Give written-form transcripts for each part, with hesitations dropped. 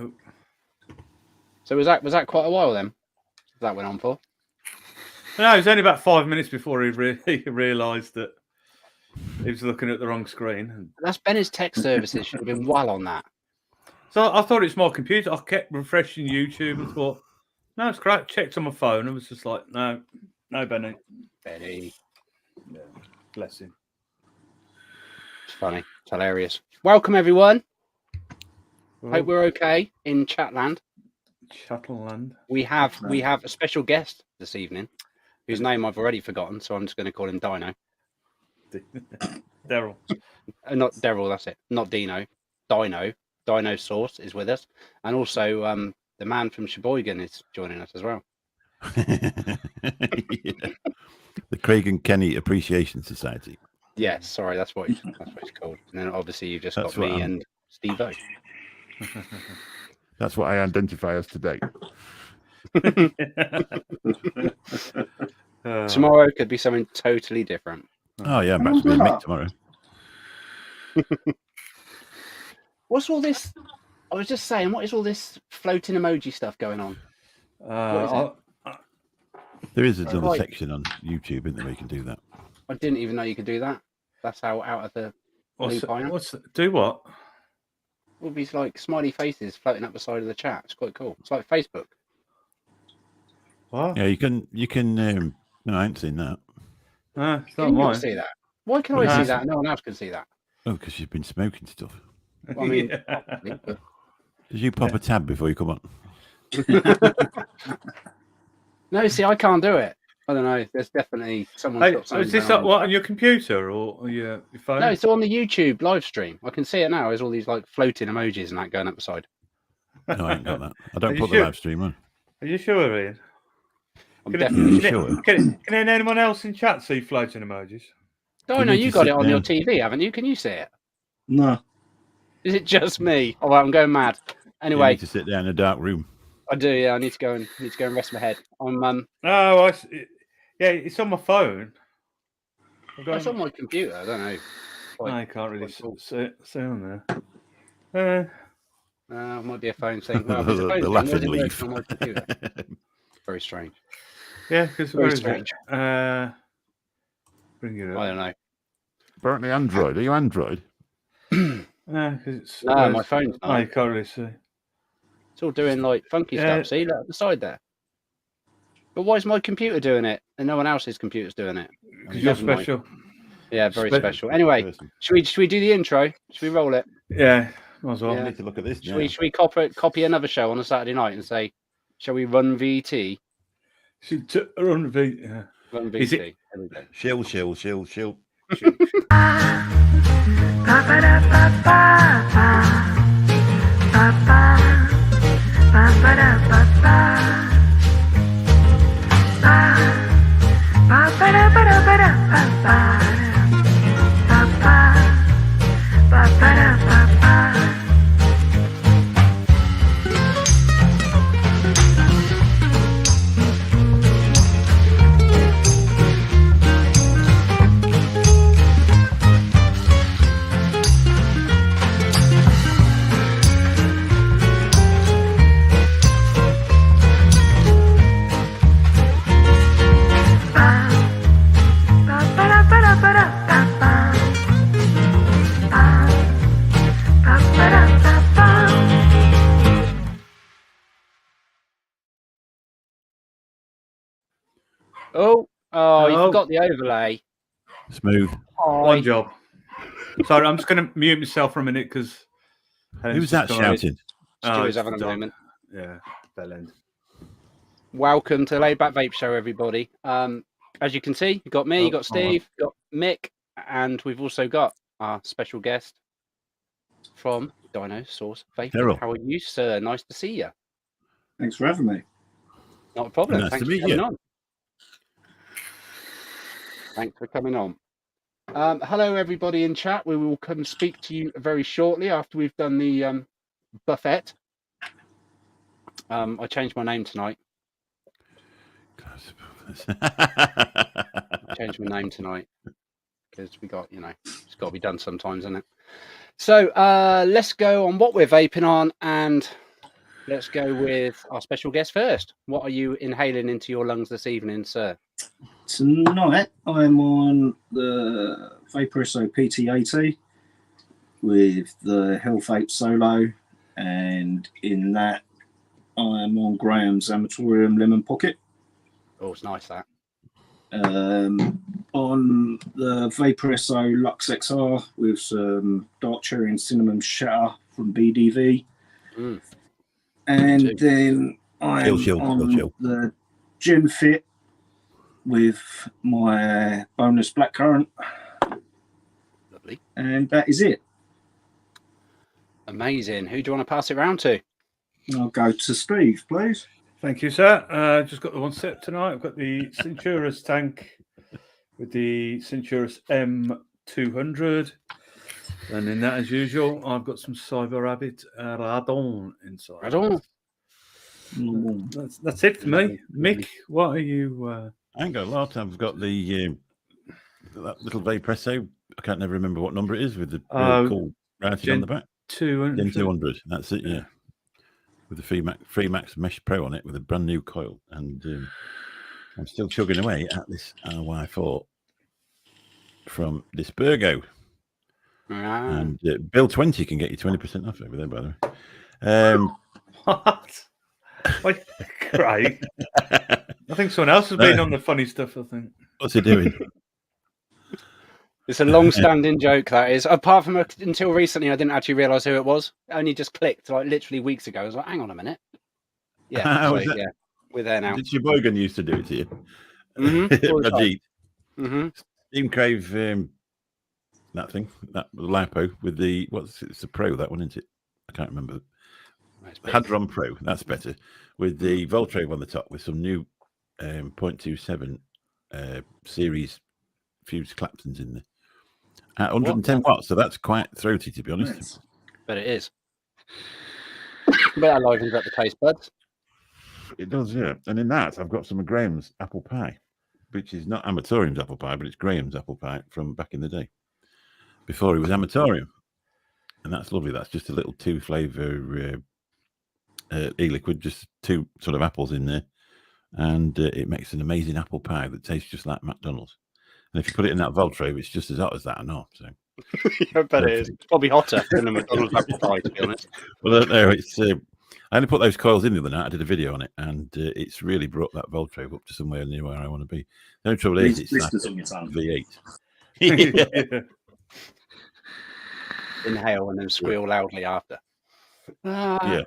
Oh. So was that quite a while then? That went on for? No, it was only about 5 minutes before he realised that he was looking at the wrong screen. That's Bennett's tech services should have been well on that. So I thought it's my computer. I kept refreshing YouTube and thought, no, it's great. Checked on my phone and was just like, no, Benny. Benny. Yeah, bless him. It's funny. It's hilarious. Welcome, everyone. Hope we're okay in Chatland. Chatland. We have a special guest this evening, whose name I've already forgotten, so I'm just going to call him Dino. Daryl. Not Daryl, that's it. Not Dino. Dino. Dinosaur is with us. And also the man from Sheboygan is joining us as well. Yeah. The Craig and Kenny Appreciation Society. Yes, sorry, that's what it's called. And then obviously you've just got me and Steve-O. That's what I identify as today. Tomorrow could be something totally different. Oh yeah, I'm actually Mick tomorrow. What's all this? I was just saying, what is all this floating emoji stuff going on? There is another section on YouTube, isn't there, where you can do that. I didn't even know you could do that. That's how out of the loop I am. Do what? All these like smiley faces floating up the side of the chat. It's quite cool. It's like Facebook. What? Yeah, you can. No, I ain't seen that. It's not Can you mine. not see that? Why can I see that? No one else can see that. Oh, because you've been smoking stuff. Well, I mean, Did you pop a tab before you come on? No, see, I can't do it. I don't know. There's definitely someone. So is this what on your computer or your phone? No, it's on the YouTube live stream. I can see it now. There's all these like floating emojis and that going up the side. No, I ain't got that. I don't put the live stream on. Are you sure, Ian? I'm definitely sure. Can anyone else in chat see floating emojis? Oh no, you got it on your TV, haven't you? Can you see it? No. Is it just me? Oh, well, I'm going mad. Anyway, You need to sit down in a dark room. I do. Yeah, I need to go and rest my head. I'm yeah, it's on my phone. It's on my computer. I don't know. I can't really see on there. It might be a phone thing. Well, The laughing leaf. On my computer. Very strange. Yeah, because very strange. Bring it up. I don't know. Apparently Android. Are you Android? No, because my phone's not. Oh, you can't really see. It's all doing like funky stuff. See, look at the side there. But why is my computer doing it and no one else's computer's doing it? Because you're special. Yeah, very special. Anyway, should we do the intro? Should we roll it? Yeah, might as well. I need to look at this. Should we copy another show on a Saturday night and say, shall we run VT? Run VT. Yeah. Run VT. Is it? Shill. Oh, you forgot the overlay. Smooth. One job. Sorry, I'm just going to mute myself for a minute because. Who's that shouting? Stuart's having a moment. Yeah, bell end. Welcome to the Laid Back Vape Show, everybody. As you can see, you got me, you got Steve, you got Mick, and we've also got our special guest from Dinosaur Vape. Daryl. How are you, sir? Nice to see you. Thanks for having me. Not a problem. Nice Thanks to for meet coming you. on. Thanks for coming on. Hello, everybody in chat. We will come speak to you very shortly after we've done the buffet. I changed my name tonight. I changed my name tonight because we got, it's got to be done sometimes, isn't it? So let's go on what we're vaping on and let's go with our special guest first. What are you inhaling into your lungs this evening, sir? Tonight, I'm on the Vaporesso PT80 with the Health Ape Solo, and in that, I'm on Graham's Amatorium Lemon Pocket. Oh, it's nice that. On the Vaporesso Lux XR with some dark cherry and cinnamon shatter from BDV. And then I'm on the Gym Fit with my bonus blackcurrant. Lovely. And that is it. Amazing. Who do you want to pass it round to? I'll go to Steve, please. Thank you, sir. Just got the one set tonight. I've got the Centurus tank with the Centurus M200. And in that, as usual, I've got some Cyber Rabbit Radon inside. Radon. That's it for me. Mick, what are you... I ain't got a lot. I've got the that little Vaporesso. I can't never remember what number it is with the cool writing on the back. 200. 200. That's it, yeah. With the Freemax Mesh Pro on it with a brand new coil. And I'm still chugging away at this RY4 from this Burgo. And Bill 20 can get you 20% off over there, by the way. What? Like, great. I think someone else has been on the funny stuff, I think. What's he doing? It's a long-standing joke, that is. Apart from until recently, I didn't actually realise who it was. It only just clicked, like, literally weeks ago. I was like, hang on a minute. Yeah, yeah, we're there now. Did Sheboygan used to do it to you? Mm-hmm. Steam Crave, that thing, that Lipo with the, it's the Pro, that one, isn't it? I can't remember. Hadron Pro, that's better. With the Voltrave on the top with some new 0.27 series fused Claptons in there. At 110 watts, so that's quite throaty, to be honest. Nice. But it is. But that livens up the taste buds. It does, yeah. And in that, I've got some of Graham's apple pie, which is not Amatorium's apple pie, but it's Graham's apple pie from back in the day, before he was Amatorium. And that's lovely. That's just a little two flavour e-liquid, just two sort of apples in there. And it makes an amazing apple pie that tastes just like McDonald's. And if you put it in that Voltrave, it's just as hot as that, I know. So. I bet it is. It's probably hotter than the McDonald's apple pie, to be honest. Well, no, it's. I only put those coils in the other night. I did a video on it, and it's really brought that Voltrave up to somewhere near where I want to be. The only trouble is, it's like on your tongue. V8. Yeah. Inhale and then squeal loudly after. Yeah,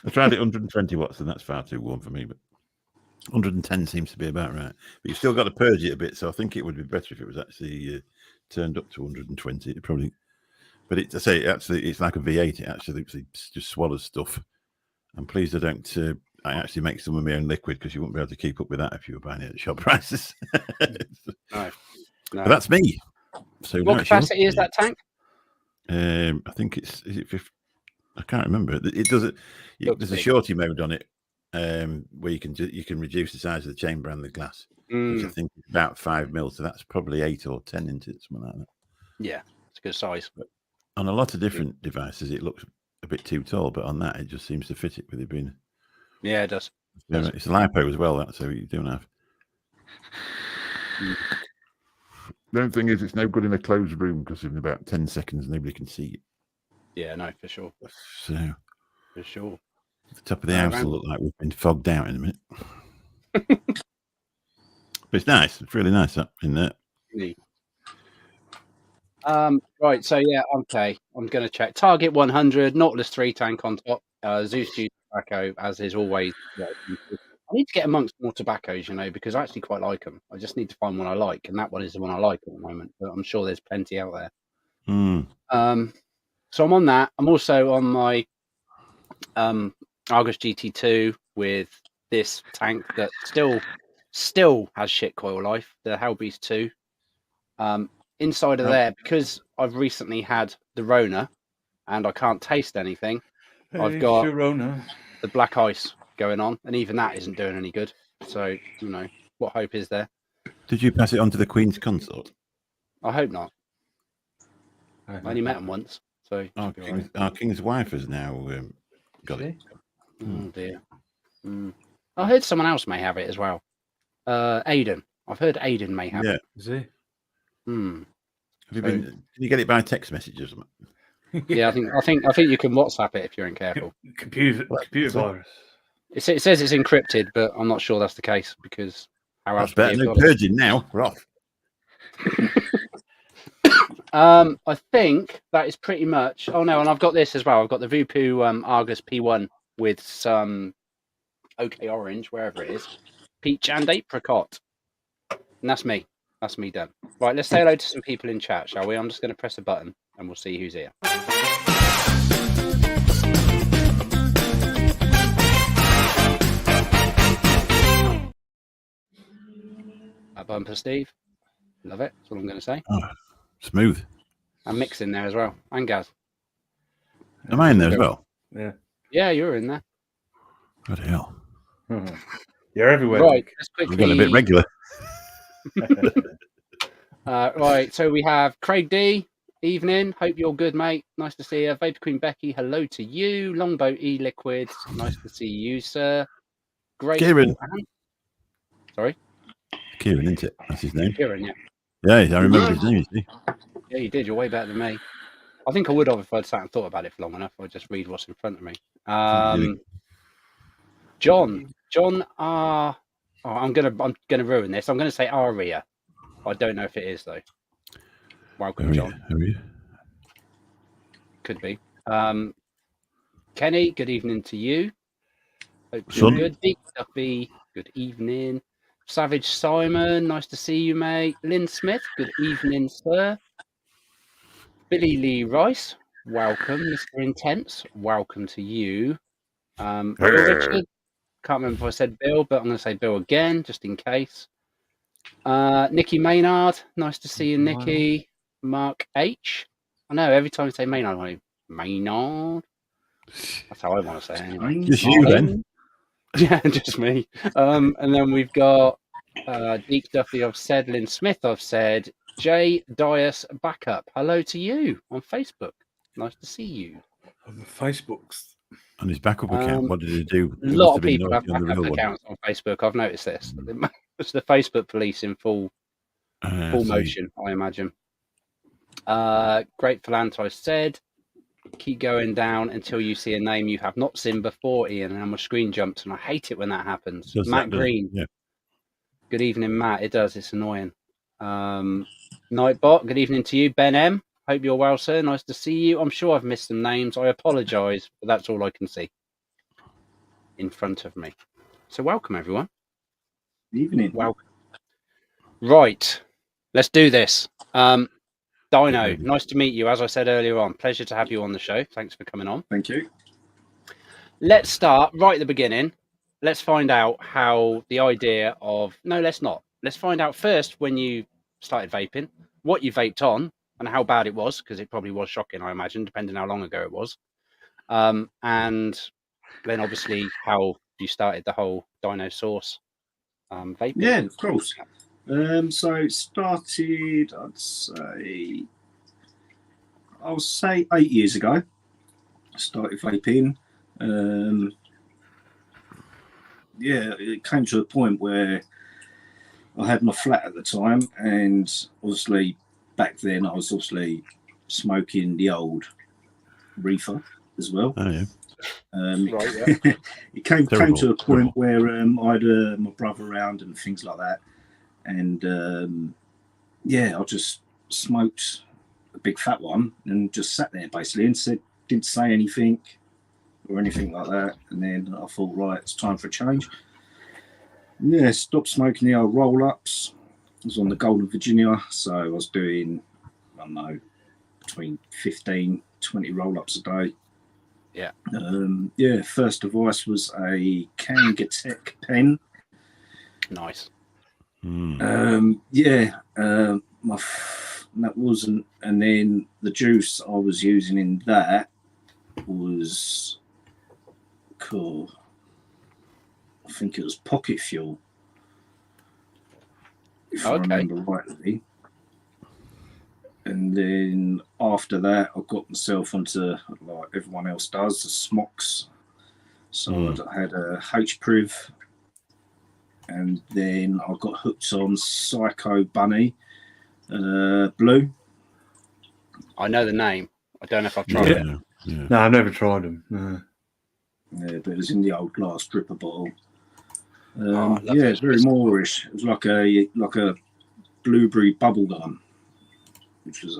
I tried it 120 watts, and that's far too warm for me. But 110 seems to be about right. But you've still got to purge it a bit, so I think it would be better if it was actually turned up to 120. It probably, but I say actually, it's like a V8. It actually just swallows stuff. I'm pleased I don't. I actually make some of my own liquid because you wouldn't be able to keep up with that if you were buying it at shop prices. No. But that's me. So what capacity is that tank? I think is it 50? I can't remember. It does it. There's a shorty mode on it where you can reduce the size of the chamber and the glass, which I think is about 5 mil. So that's probably 8 or 10 into it, something like that. Yeah, it's a good size. But on a lot of different devices, it looks a bit too tall, but on that, it just seems to fit it with it being. Yeah, it does. It's a lipo as well, that, so you don't have. The only thing is, it's no good in a closed room because in about 10 seconds, nobody can see it. Yeah, no, for sure. So, for sure. The top of the house will look like we've been fogged out in a minute. But it's nice. It's really nice up in there. Right, so yeah, okay. I'm going to check. Target 100, Nautilus 3 tank on top. Zeus Juice tobacco, as is always. I need to get amongst more tobaccos, because I actually quite like them. I just need to find one I like, and that one is the one I like at the moment. But I'm sure there's plenty out there. So I'm on that. I'm also on my Argus GT2 with this tank that still has shit coil life, the Hellbeast 2. Inside of there, because I've recently had the Rona and I can't taste anything, I've got the black ice going on, and even that isn't doing any good. So, what hope is there? Did you pass it on to the Queen's consort? I hope not. I only met him once. So our King's wife has now got it. Oh dear. I heard someone else may have it as well. Aiden. I've heard Aiden may have it. Is he? Hmm. Have you been? Can you get it by text message or something? Yeah, I think you can WhatsApp it if you're careful. Computer virus. It says it's encrypted, but I'm not sure that's the case because how else That's better. No purging now. We're off. I think that is pretty much. Oh no, and I've got this as well. I've got the Vupu Argus P1 with some OK Orange, wherever it is, peach and apricot. And that's me. That's me done. Right, let's say hello to some people in chat, shall we? I'm just going to press a button and we'll see who's here. A bumper, Steve. Love it. That's what I'm going to say. Oh, smooth. And Mick's in there as well. And Gaz. Am I in there as well? Yeah. Yeah, you're in there. What the hell? You're everywhere. Right, let's quickly. We've got a bit regular. Right, so we have Craig D. Evening. Hope you're good, mate. Nice to see you. Vapor Queen Becky. Hello to you. Longboat E Liquid. Nice to see you, sir. Great. Kieran. Sorry. Kieran, isn't it? That's his name. Kieran, yeah. Yeah, I remember his name. You see. Yeah, you did. You're way better than me. I think I would have if I'd sat and thought about it for long enough. I'd just read what's in front of me. John. I'm gonna ruin this. I'm gonna say Aria. I don't know if it is though. Welcome, John. How are you? Could be. Kenny, good evening to you. Hope you're Son. good. Deep Duffy, good evening. Savage Simon, nice to see you, mate. Lynn Smith, good evening, sir. Billy Lee Rice, welcome. Mr. Intense, welcome to you. Bill Richard, can't remember if I said Bill, but I'm going to say Bill again, just in case. Nikki Maynard, nice to see you, Nikki. Mark H. I know, every time I say Maynard, I go, Maynard. That's how I want to say it anyway. Just you then. Yeah, just me. And then we've got Deep Duffy, I've said. Lynn Smith, I've said. Jay Dias Backup, hello to you on Facebook. Nice to see you. On the Facebooks. On his backup account, what did he do? A lot of people have backup accounts on Facebook. I've noticed this. It's the Facebook police in full motion, I imagine. Grateful Anti said, keep going down until you see a name you have not seen before, Ian, and my screen jumps, and I hate it when that happens. Matt Green. Yeah. Good evening, Matt. It does. It's annoying. Nightbot, good evening to you. Ben M, hope you're well, sir. Nice to see you. I'm sure I've missed some names. I apologise, but that's all I can see in front of me. So welcome, everyone. Evening. Welcome. Right, let's do this. Dino, nice to meet you. As I said earlier on, pleasure to have you on the show. Thanks for coming on. Thank you. Let's start right at the beginning. Let's find out how the idea of... No, let's not. Let's find out first when you started vaping, what you vaped on, and how bad it was, because it probably was shocking, I imagine, depending how long ago it was. And then obviously how you started the whole Dinosaur vaping. Yeah, of course. So it started, I'll say 8 years ago. I started vaping. Yeah, it came to a point where I had my flat at the time, and obviously back then I was obviously smoking the old reefer as well. Oh yeah. Right, yeah. It came to a point where I had my brother around and things like that, and yeah, I just smoked a big fat one and just sat there basically and didn't say anything or anything like that. And then I thought, right, it's time for a change. Yeah, stopped smoking the old roll-ups. I was on the Golden Virginia, so I was doing, I don't know, between 15, 20 roll-ups a day. Yeah. Yeah, first device was a Kangatech pen. Nice. Yeah, that wasn't, and then the juice I was using in that was cool. I think it was Pocket Fuel, if I remember rightly. And then after that, I got myself onto, like everyone else does, the Smocks So I had a H-Priv, and then I got hooked on Psycho Bunny Blue. I know the name. I don't know if I've tried it. Yeah. No, I've never tried them. No. Yeah, but it was in the old glass dripper bottle. I love Yeah, those it's very whiskey. Moorish. It was like a blueberry bubble gum, which was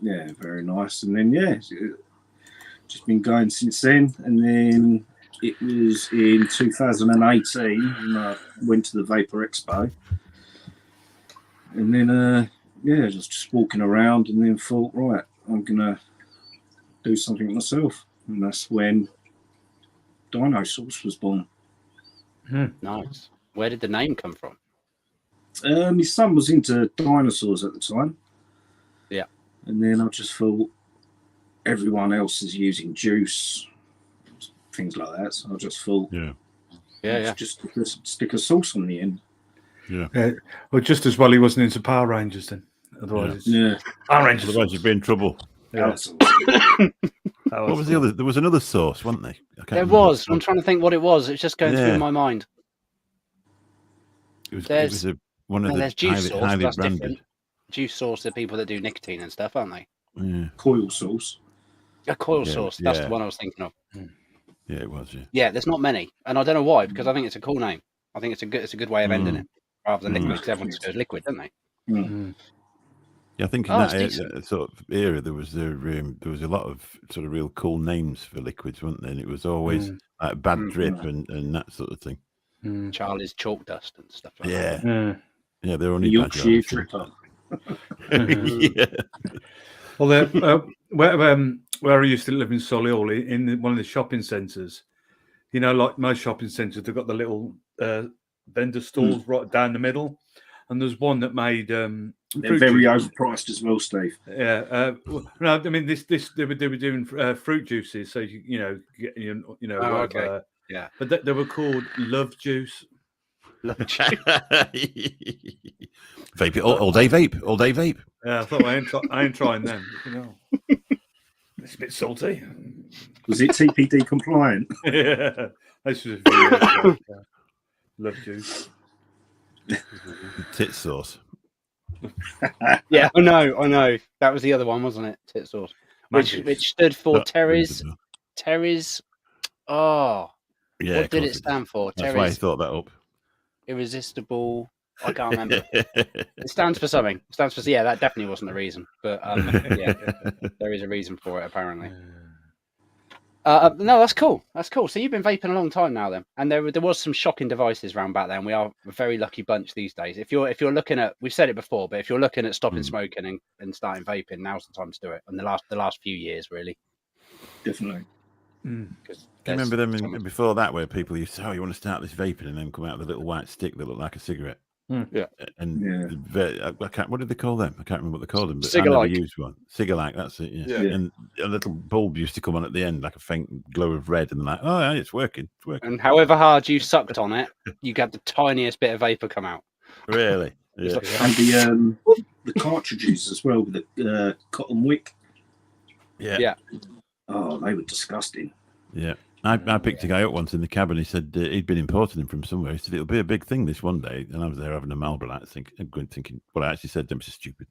very nice. And then just been going since then. And then it was in 2018 when I went to the Vapor Expo. And then just walking around, and then thought, right, I'm gonna do something myself. And that's when Dinosaur was born. Nice. Where did the name come from? His son was into dinosaurs at the time. Yeah. And then I just thought everyone else is using juice, things like that. So I just thought, just stick a sauce on the end. Yeah. Well, just as well he wasn't into Power Rangers then. Otherwise, Power Rangers. Otherwise, you'd be in trouble. Yeah. What was the other? There was another sauce, wasn't there? There was. I'm trying to think what it was. It's just going through my mind. It was one of the there's juice sauce. highly That's branded. different. Juice sauce are people that do nicotine and stuff, aren't they? Yeah. Coil sauce. A coil sauce. That's the one I was thinking of. Yeah, it was. Yeah, there's not many, and I don't know why, because I think it's a cool name. I think it's a good way of ending it, rather than liquid, because everyone just goes liquid, don't they? Yeah, I think in that sort of era there was a lot of sort of real cool names for liquids, weren't there? And it was always like Bad Drip and that sort of thing. Charlie's Chalk Dust and stuff like that. Yeah, they're only Yorkshire Dripper. Well, where I used to live in Solihull, in one of the shopping centres, you know, like most shopping centres, they've got the little vendor stalls right down the middle, and there's one that made they're very overpriced as well, Steve. Yeah, no, I mean they were doing fruit juices, so okay, yeah, but they were called Love Juice. Love Juice. Vape it all day. Vape. Yeah, I thought I ain't trying them. You know, it's a bit salty. Was it TPD compliant? Yeah, this was a few years ago. Love Juice. Tit sauce. Yeah, I know. That was the other one, wasn't it? Tit sauce, which stood for Terry's. Oh, yeah. What did it stand for? That's why I thought that up. Irresistible. I can't remember. It stands for something. It stands for that definitely wasn't the reason, but there is a reason for it apparently. No, that's cool. That's cool. So you've been vaping a long time now, then, and there was some shocking devices around back then. We are a very lucky bunch these days. If you're looking at, we've said it before, but if you're looking at stopping smoking and starting vaping, now's the time to do it. And the last few years, really, definitely. Do you remember them before that, where people used to say, "Oh, you want to start this vaping," and then come out with a little white stick that looked like a cigarette? Yeah. And what did they call them? I can't remember what they called them. But Cigar-like. I never used one. Cigar-like, that's it. Yeah. And a little bulb used to come on at the end, like a faint glow of red, and like, oh, yeah, it's working. And however hard you sucked on it, you got the tiniest bit of vapor come out. Really? Yeah. And the cartridges as well with the cotton wick. Yeah. Oh, they were disgusting. Yeah. I picked a guy up once in the cab, and he said he'd been importing them from somewhere. He said it'll be a big thing this one day, and I was there having a Marlboro light, thinking what I actually said to him was stupid.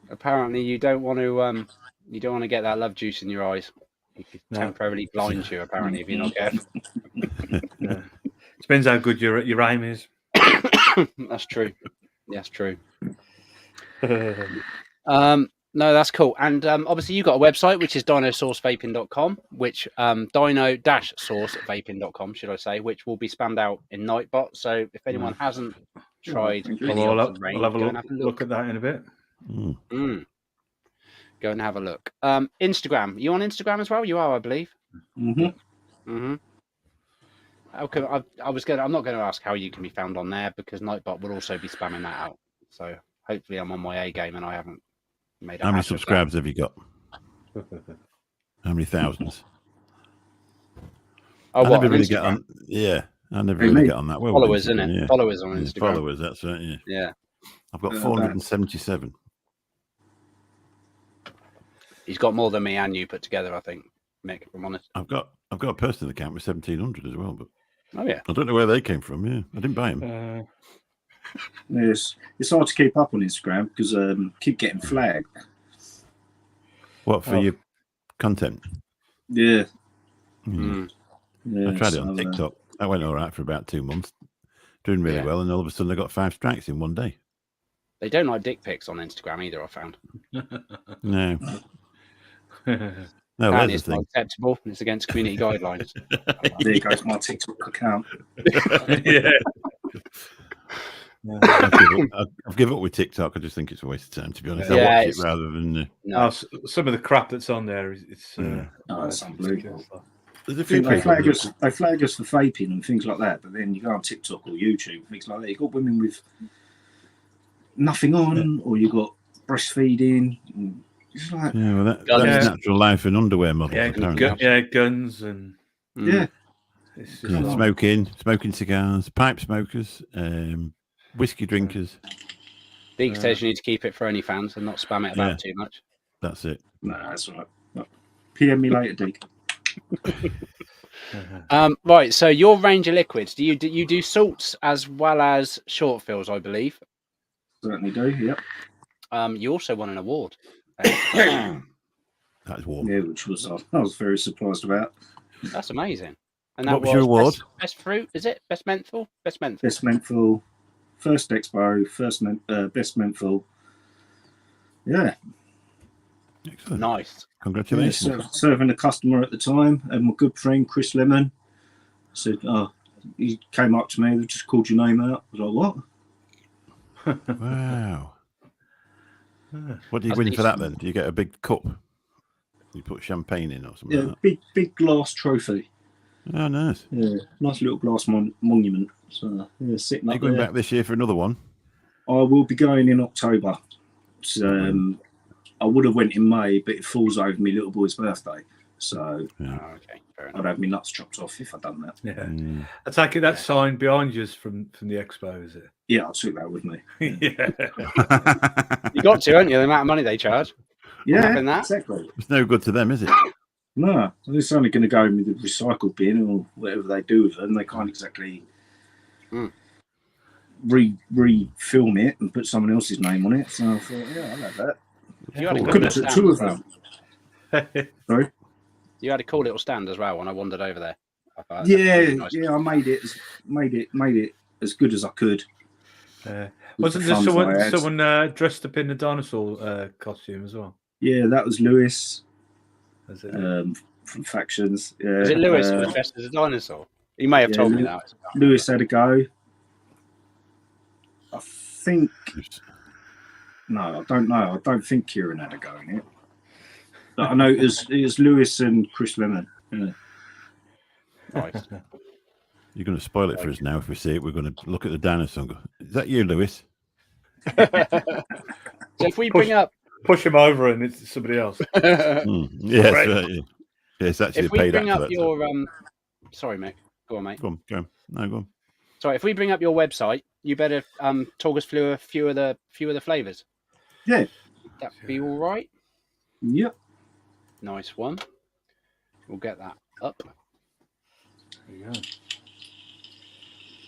Apparently, you don't want to get that love juice in your eyes. It could temporarily blind you. Apparently, if you're not careful. Depends how good your aim is. That's true. That's true. No, that's cool. And obviously you got a website, which is dinosourcevaping.com, which dino-sourcevaping.com, should I say, which will be spammed out in Nightbot. So if anyone hasn't tried I'll have a look at that in a bit. Go and have a look. Instagram. You on Instagram as well? You are, I believe. Okay, I'm not going to ask how you can be found on there, because Nightbot will also be spamming that out. So hopefully I'm on my A game and I haven't made. How many subscribers have you got? How many thousands? Oh, I never really get on. Yeah, I never really get on that. Well, followers, isn't it? Yeah. Followers on Instagram. Followers, that's right. Yeah. Yeah. I've got 477. He's got more than me and you put together, I think, Mick, if I'm honest. I've got a personal account with 1,700 as well, but Oh, yeah. I don't know where they came from. Yeah, I didn't buy them. Yes, it's hard to keep up on Instagram because keep getting flagged. What for your content? Yeah. I tried it on TikTok. That went all right for about 2 months, doing really well, and all of a sudden I got 5 strikes in one day. They don't like dick pics on Instagram either, I found. No. No, And that's it's the not thing. acceptable. It's against community guidelines. There goes my TikTok account. Yeah. I've given up with TikTok. I just think it's a waste of time, to be honest. Yeah, I watch it rather than. No. Some of the crap that's on there is it's It's unbelievable. There's a few They people. flag us for vaping and things like that, but then you go on TikTok or YouTube, things like that. You got women with nothing on, or you got breastfeeding. And it's like, Yeah, well, that's natural life and underwear models. Yeah, guns and It's just smoking cigars, pipe smokers, whiskey drinkers. Deke says you need to keep it for OnlyFans and not spam it about too much. That's it. no, that's all right. PM me later, Deke. Right, so your range of liquids, do you do salts as well as short fills, I believe? Certainly do. Yep. You also won an award. That is warm. Yeah, which was I was very surprised about. That's amazing. And that What was your award? Best fruit, is it? Best menthol? Best menthol. Best menthol, first expo, best menthol. Yeah. Excellent. Nice. Congratulations. Serving a customer at the time, and my good friend Chris Lemon said, he came up to me, they just called your name out. I was like, what? Wow. What do you That's win for that decent. then? Do you get a big cup? You put champagne in or something Yeah, like big glass trophy. that? Oh, nice. Yeah, nice little glass monument. So yeah, sitting Are you up going there. back this year for another one? I will be going in October. I would have went in May, but it falls over my little boy's birthday, so Okay, fair enough. I'd have my nuts chopped off if I'd done that. Yeah. I take it that sign behind you is from the expo, is it? Yeah, I'll take that with me. Yeah. You got to, haven't you? The amount of money they charge. Yeah, Having that? exactly. It's no good to them, is it? No, it's only going to go in the recycle bin or whatever they do with them. They can't exactly re-film it and put someone else's name on it. So I thought, yeah, I'll have that. You had a Could cool have little took stand two as of well. them. Sorry? You had a cool little stand as well when I wandered over there. I thought that was Yeah, nice. yeah, I made it as good as I could. Wasn't the there funds I had. someone dressed up in the dinosaur costume as well? Yeah, that was Lewis Was it? from Factions. Yeah, Was it Lewis who was dressed as a dinosaur? He may have told me that. Lewis had a go. I think. No, I don't know. I don't think Kieran had a go in it. But I know it was Lewis and Chris Lemon. Yeah. Nice. You're going to spoil it for us now. If we see it, we're going to look at the dinosaur and go, is that you, Lewis? So if we bring up, Push him over and it's somebody else. Yes, Right. right, yeah. Yeah, it's actually if a we paid bring actor. up That's your sorry, Mick. Go on, mate. Go on. No, go on. Sorry, if we bring up your website, you better talk us through a few of the flavors. Yeah. That be all right. Yep. Nice one. We'll get that up. There you go.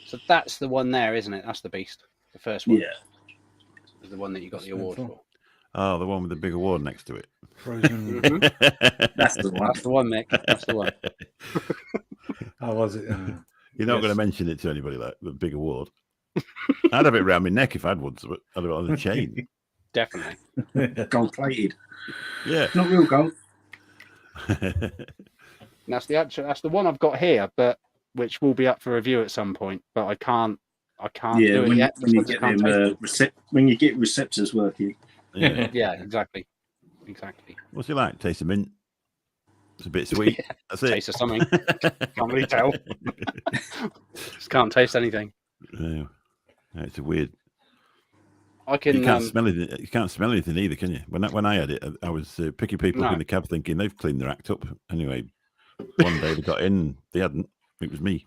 So that's the one there, isn't it? That's the beast. The first one. Yeah. Is the one that you got the award for. Oh, the one with the big award next to it. Frozen. That's the one. That's the one, Mick. That's the one. How was it? You're not going to mention it to anybody, like the big award. I'd have it around my neck if I'd one, but I'd have it on a chain. Definitely. Gold plated. Yeah. Not real gold. That's the one I've got here, but which will be up for review at some point. But I can't do it yet. When you because get I can't them taste it. when you get receptors working. Yeah. Yeah, exactly. What's it like? Taste of mint. It's a bit sweet. That's it. Taste of something. Can't really tell. Just can't taste anything. Yeah. It's a weird. I can. You can't smell it. You can't smell anything either, can you? When I had it, I was picking people up in the cab, thinking they've cleaned their act up. Anyway, one day they got in, they hadn't. It was me.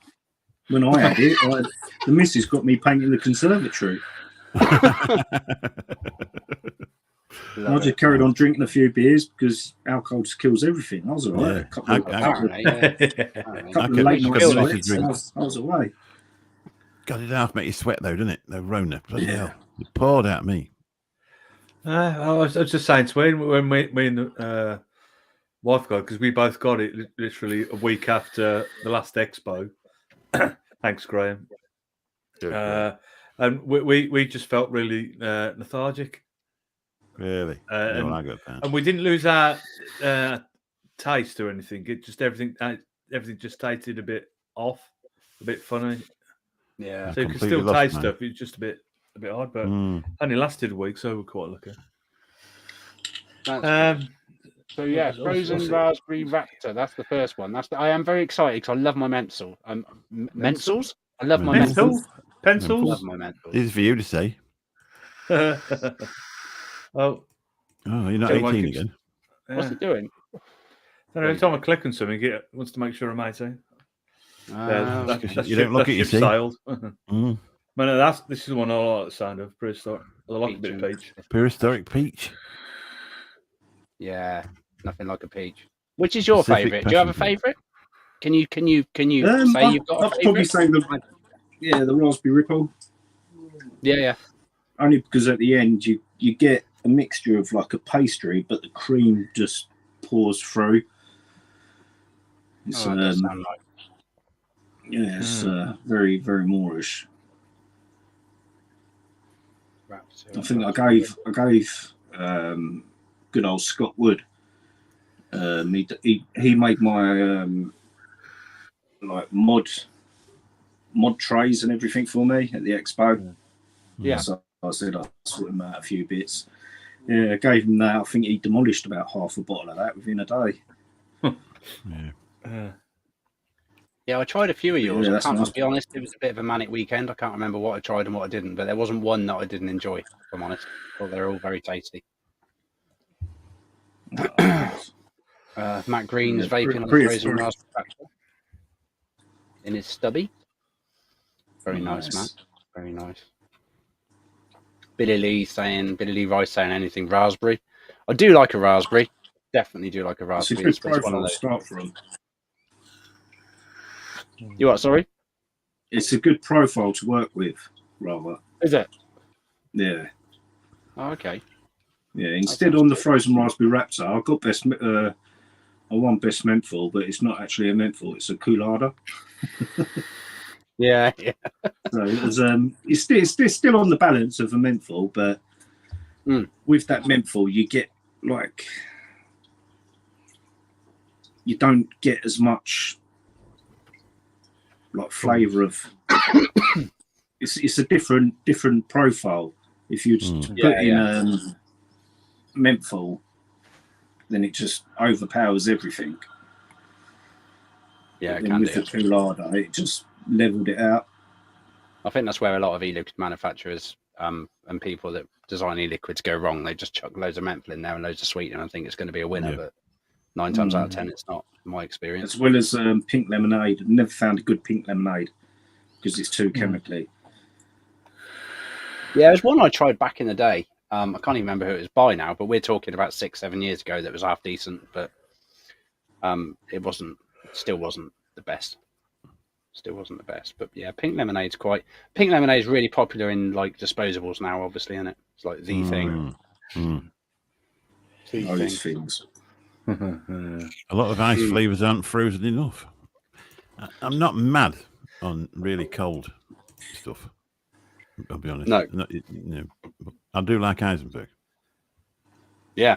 When I had it, the missus got me painting the conservatory. I just carried on drinking a few beers because alcohol just kills everything. I was all right. Yeah. A couple of Okay, late I nights, can I listen to was away. God, it half make you sweat though, doesn't it? The Rona, bloody Yeah. hell, it poured out me. I was just saying to Wayne when me and the wife got, because we both got it literally a week after the last expo. Thanks, Graham. And we just felt really lethargic. Really? And, I got that. and we didn't lose our taste or anything. It just everything just tasted a bit off, a bit funny. Yeah. So you can completely still lost, taste man. stuff. It's just a bit odd, but only lasted a week, so we're quite lucky. So yeah, what's frozen it? raspberry raptor. That's the first one. I am very excited because I love my menthol. Menthols? I love my Pencil? menthols. I Pencils? love my menthols. This is for you to say. Oh, you're not Joe 18 keeps- again. What's it doing? Every time I click on something, it wants to make sure I'm 18. You don't look at your ship sailed. Mm. Man, this is the one I like the sound of. Prehistoric. I like a bit of peach. Prehistoric peach. Yeah, nothing like a peach. Which is your Specific favourite? Do you have a passion fruit. favourite? Can you say you've got a I'd probably favourite? say the raspberry ripple. Yeah. Only because at the end you get a mixture of like a pastry, but the cream just pours through. It's Oh, that does sound like. yeah, it's very, very Moorish. I think I gave good old Scott Wood. He made my like mod trays and everything for me at the expo. Yeah. So I said I'll sort him out a few bits. Yeah, I gave him that. I think he demolished about half a bottle of that within a day. Yeah, I tried a few of yours. Yeah, I can't nice. be honest. It was a bit of a manic weekend. I can't remember what I tried and what I didn't, but there wasn't one that I didn't enjoy, if I'm honest. I thought they're all very tasty. Matt Green's vaping on frozen raspberry raptor in his stubby. Very nice, Matt. Very nice. Billy Lee Rice saying anything raspberry. I do like a raspberry. Definitely do like a raspberry. It's a good profile to start from. You what? Sorry. It's a good profile to work with, rather. Is it? Yeah. Oh, okay. Yeah. Instead on the frozen raspberry raptor, I got I won best menthol, but it's not actually a menthol. It's a coolada. Yeah. So it was, it's still on the balance of a menthol, but with that menthol, you get like you don't get as much like flavour of. It's a different profile. If you just put in menthol, then it just overpowers everything. Yeah, and with the coolada, it just leveled it out. I think that's where a lot of e-liquid manufacturers and people that design e-liquids go wrong. They just chuck loads of menthol in there and loads of sweetener and think it's going to be a winner, but 9 times out of 10, it's not, in my experience. As well as pink lemonade. I've never found a good pink lemonade because it's too chemically. Yeah, there's one I tried back in the day. I can't even remember who it was by now, but we're talking about 6-7 years ago that was half decent, but it still wasn't the best. But yeah, pink lemonade's really popular in like disposables now, obviously, isn't it? It's like the thing. Those things. A lot of ice flavors aren't frozen enough. I'm not mad on really cold stuff. I'll be honest. No. I do like Eisenberg. Yeah.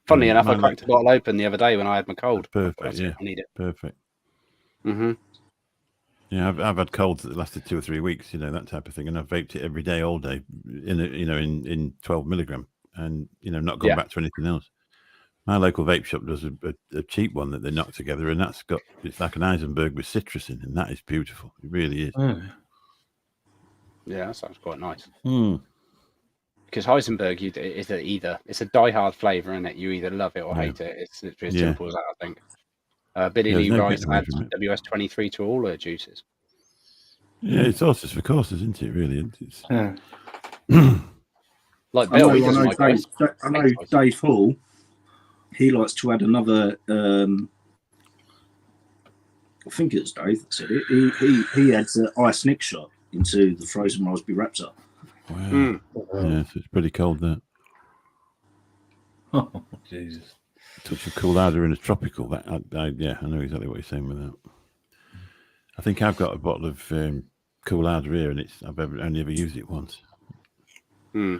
Funnily enough, I cracked the bottle open the other day when I had my cold. Perfect. Yeah. I need it. Perfect. Mm-hmm. Yeah, I've had colds that lasted 2 or 3 weeks, that type of thing, and I've vaped it every day, all day, in 12 milligram, and not gone back to anything else. My local vape shop does a cheap one that they knock together, and it's like an Eisenberg with citrus in, and that is beautiful. It really is. Yeah, that sounds quite nice. Because Heisenberg, it's a die-hard flavour, isn't it? You either love it or hate it. It's literally as simple as that, I think. Billy Lee Rice adds WS23 to all her juices. Yeah, it's horses for courses, isn't it? Really, Like Bill, he doesn't like Dave, ice. I know Dave Hall. He likes to add another. I think it was Dave that said it. He adds an ice snick shot into the frozen raspberry Raptor. Wow. Yeah, so it's pretty cold there. Oh, Jesus. Touch of cool powder in a tropical. That yeah, I know exactly what you're saying with that. I think I've got a bottle of cool powder here, and I've only ever used it once. I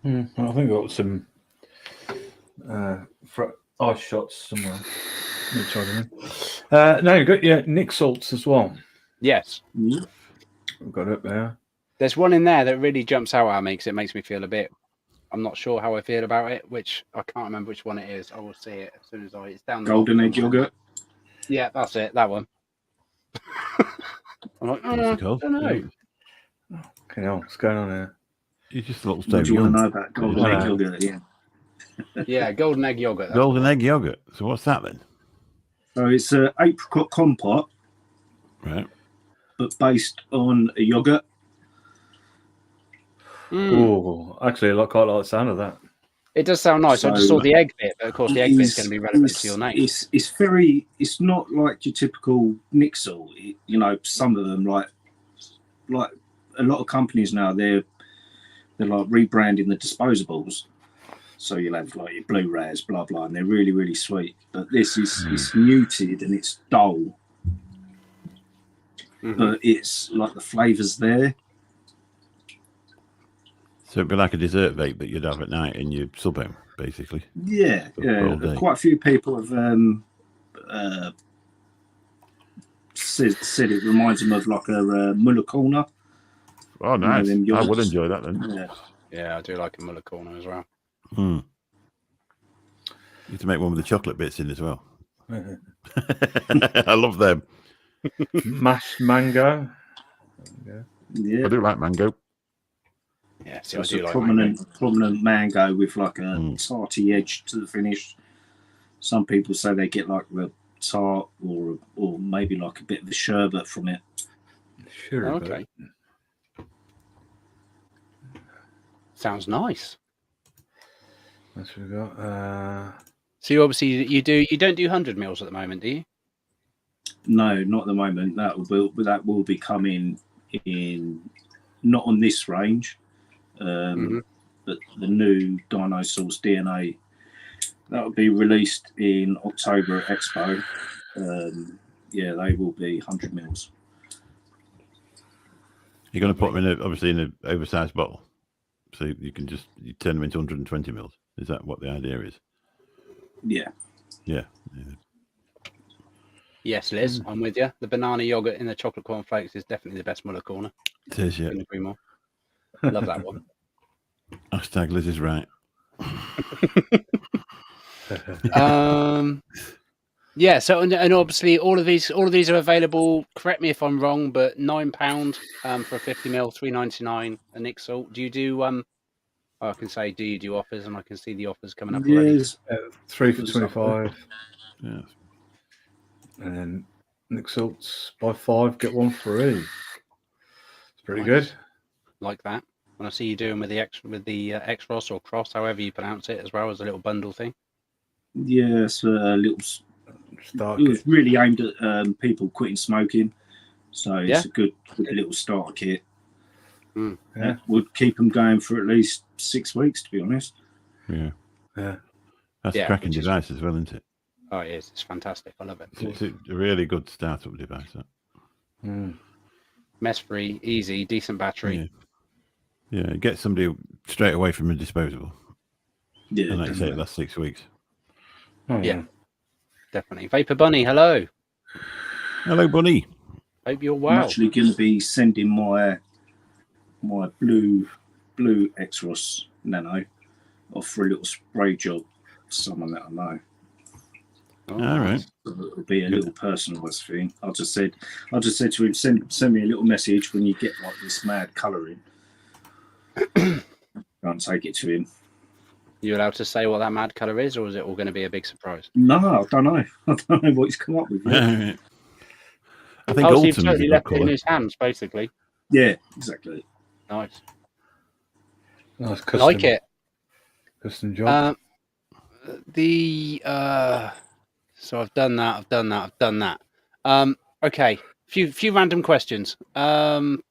think I've got some ice shots somewhere. No, you've got Nick salts as well. Yes. We've got it there. There's one in there that really jumps out at me because it makes me feel a bit. I'm not sure how I feel about it, which I can't remember which one it is. I will see it as soon as it's down the Golden egg yogurt. Yeah, that's it. That one. I'm like, I don't know. Okay, what's going on here? You just a little What do you want young. to know about golden egg yogurt? Yeah. Yeah, golden egg yogurt. Golden egg yogurt. So what's that then? So it's an apricot compote, Right. but based on a yogurt. Oh, actually, I quite like the sound of that. It does sound nice. I just So, saw the egg bit, but of course the egg bit's going to be relevant to your name. It's not like your typical Nixel. Some of them like a lot of companies now they're like rebranding the disposables. So you'll have like your Blu-rays, blah blah, and they're really really sweet. But this is it's muted and it's dull, but it's like the flavours there. So it'd be like a dessert vape that you'd have at night in your sub home, basically. Yeah. Quite a few people have said it reminds them of like a Muller Corner. Oh, nice. them I would yogurts. enjoy that then. Yeah, I do like a Muller Corner as well. You have to make one with the chocolate bits in as well. I love them. Mashed mango. Yeah. I do like mango. Yeah, see, It's I a do like prominent mango with like a tarty edge to the finish. Some people say they get like the tart or maybe like a bit of a sherbet from it. Sure. Okay. Sounds nice. That's what we got. So you obviously you don't do 100 mils at the moment, do you? No, not at the moment. That will be coming in, not on this range, but the new Dinosaur's DNA. That will be released in October at Expo. They will be 100 mils. You're going to put them in an oversized bottle, so you turn them into 120 mils. Is that what the idea is? Yeah. Yes, Liz, I'm with you. The banana yogurt in the chocolate cornflakes is definitely the best Muller Corner. It is, yeah. Couldn't agree more. Love that one. Hashtag Liz is right. Yeah, so and obviously all of these are available. Correct me if I'm wrong, but £9 for a 50 ml, £3.99 a Nick Salt. Do you do I can say, do you do offers? And I can see the offers coming up already. Yes. 3 for 25. Yeah. And then Nick Salts buy 5, get 1 free. It's pretty good. Like that. When I see you doing with the X-Ross or Cross, however you pronounce it, as well as a little bundle thing. Yes, a little. It was really aimed at people quitting smoking, so it's a good little starter kit. Yeah, would keep them going for at least 6 weeks, to be honest. Yeah. That's a cracking device as well, isn't it? Oh, it is. It's fantastic. I love it. It's a really good startup device. Mess-free, easy, decent battery. Yeah, it gets somebody straight away from a disposable. Yeah, and like you say, it lasts 6 weeks. Yeah, definitely. Vapor Bunny, hello. Hello, Bunny. Hope you're well. I'm actually going to be sending my blue X-Ross Nano off for a little spray job to someone that I know. All right. So it'll be a little personalised thing. I just said to him, send me a little message when you get like this mad colouring. Can't take it to him. You allowed to say what that mad colour is, or is it all going to be a big surprise? No, I don't know. I don't know what he's come up with yet. I think so you've totally left it in his hands, basically. Yeah, exactly. Nice. Nice custom, Like it. custom job. So I've done that. Okay. Few random questions. Can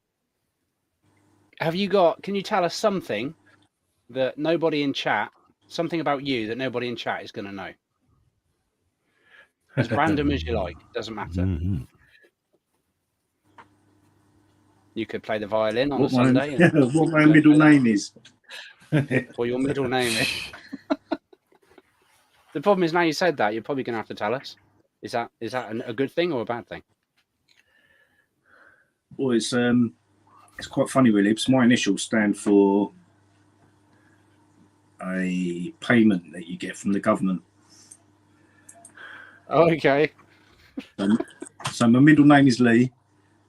you tell us something that nobody in chat, something about you that nobody in chat is going to know? As random as you like, doesn't matter. Mm-hmm. You could play the violin on a What Sunday. what my middle name is. Or your middle name is. The problem is now you said that, you're probably going to have to tell us. Is that a good thing or a bad thing? Well, it's quite funny, really, because my initials stand for a payment that you get from the government. Oh, okay. So my middle name is Lee,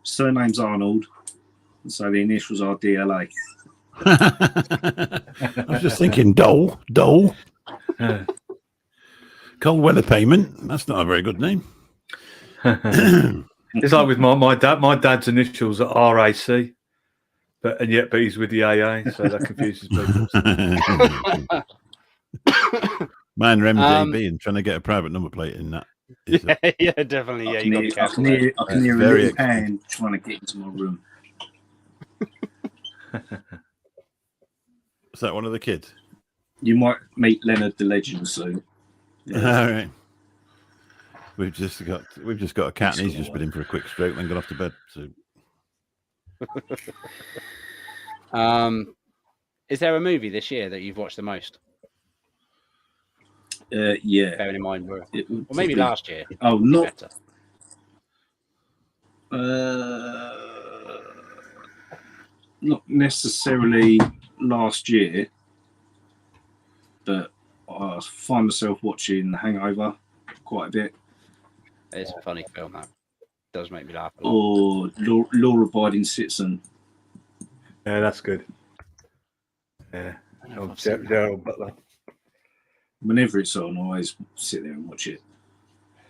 surname's Arnold, and so the initials are DLA. I was just thinking, Dole. Cold weather payment. That's not a very good name. It's like with my dad. My dad's initials are RAC, but he's with the AA, so that confuses people. Mine are MJB and trying to get a private number plate in that. Yeah, definitely. Yeah, you got I can hear a very little hand trying to get into my room. Is that one of the kids? You might meet Leonard the Legend soon. Yeah. All right. We've just got a cat, and he's just been in for a quick stroke, then gone off to bed. So, is there a movie this year that you've watched the most? Yeah. Bearing in mind, or maybe probably, last year. Oh, not. Not necessarily last year, but I find myself watching Hangover quite a bit. It's a funny film. That does make me laugh a lot. Or Law-Abiding Citizen. Yeah, that's good. Yeah. Gerald Butler. Whenever it's on, I always sit there and watch it.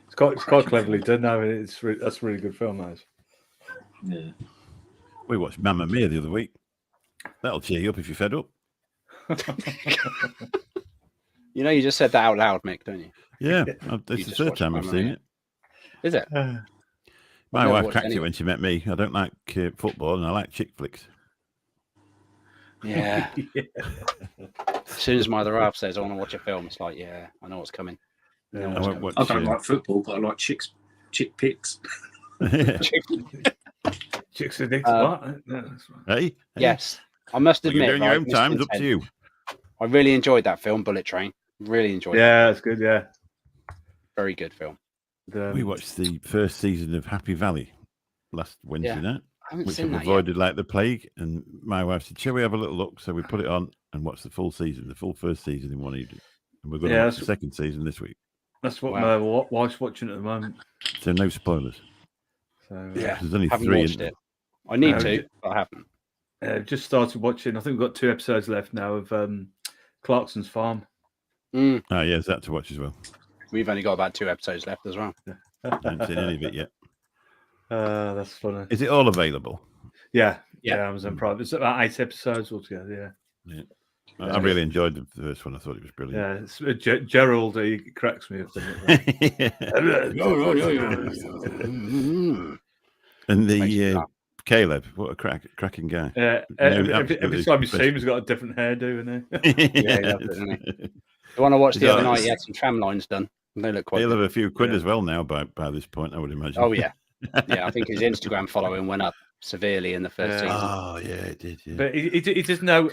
It's quite cleverly done. Now that's a really good film. That is. Yeah. We watched Mamma Mia the other week. That'll cheer you up if you're fed up. You know, you just said that out loud, Mick, don't you? Yeah, it's the third time I've seen it. Is it? My wife cracked it when she met me. I don't like football, and I like chick flicks. Yeah. As soon as my other half says I want to watch a film, it's like, yeah, I know what's coming. Yeah, I don't like football, but I like chick pics. Chicks addicted. What? Hey. Yes, I must admit. You're doing your own time. It's up to you. I really enjoyed that film, Bullet Train. Really enjoyed it. Yeah, it's good. Yeah, very good film. We watched the first season of Happy Valley last Wednesday night, which I've avoided like the plague. And my wife said, "Shall we have a little look?" So we put it on and watched the full season, the full first season in one evening. And we're going to watch the second season this week. That's what my wife's watching at the moment. So no spoilers. So yeah, there's only haven't 3. Watched it. I need to, but I haven't. Just started watching. I think we've got 2 episodes left now of Clarkson's Farm. Oh yeah, that to watch as well. We've only got about 2 episodes left as well. I haven't seen any of it yet. That's funny. Is it all available? Yeah, Amazon Prime. It's about 8 episodes altogether. Yeah. I really enjoyed the first one. I thought it was brilliant. Yeah, it's, Gerald, he cracks me up. And the Caleb, what a cracking guy. Every time you see him, he's got a different hairdo, isn't he? Yeah, he loves it, doesn't he? The one I watched the other night, he had some tram lines done. They look quite. He'll have a few quid as well now by this point, I would imagine. Oh yeah, yeah. I think his Instagram following went up severely in the first season. Oh yeah, it did. Yeah. But he doesn't know.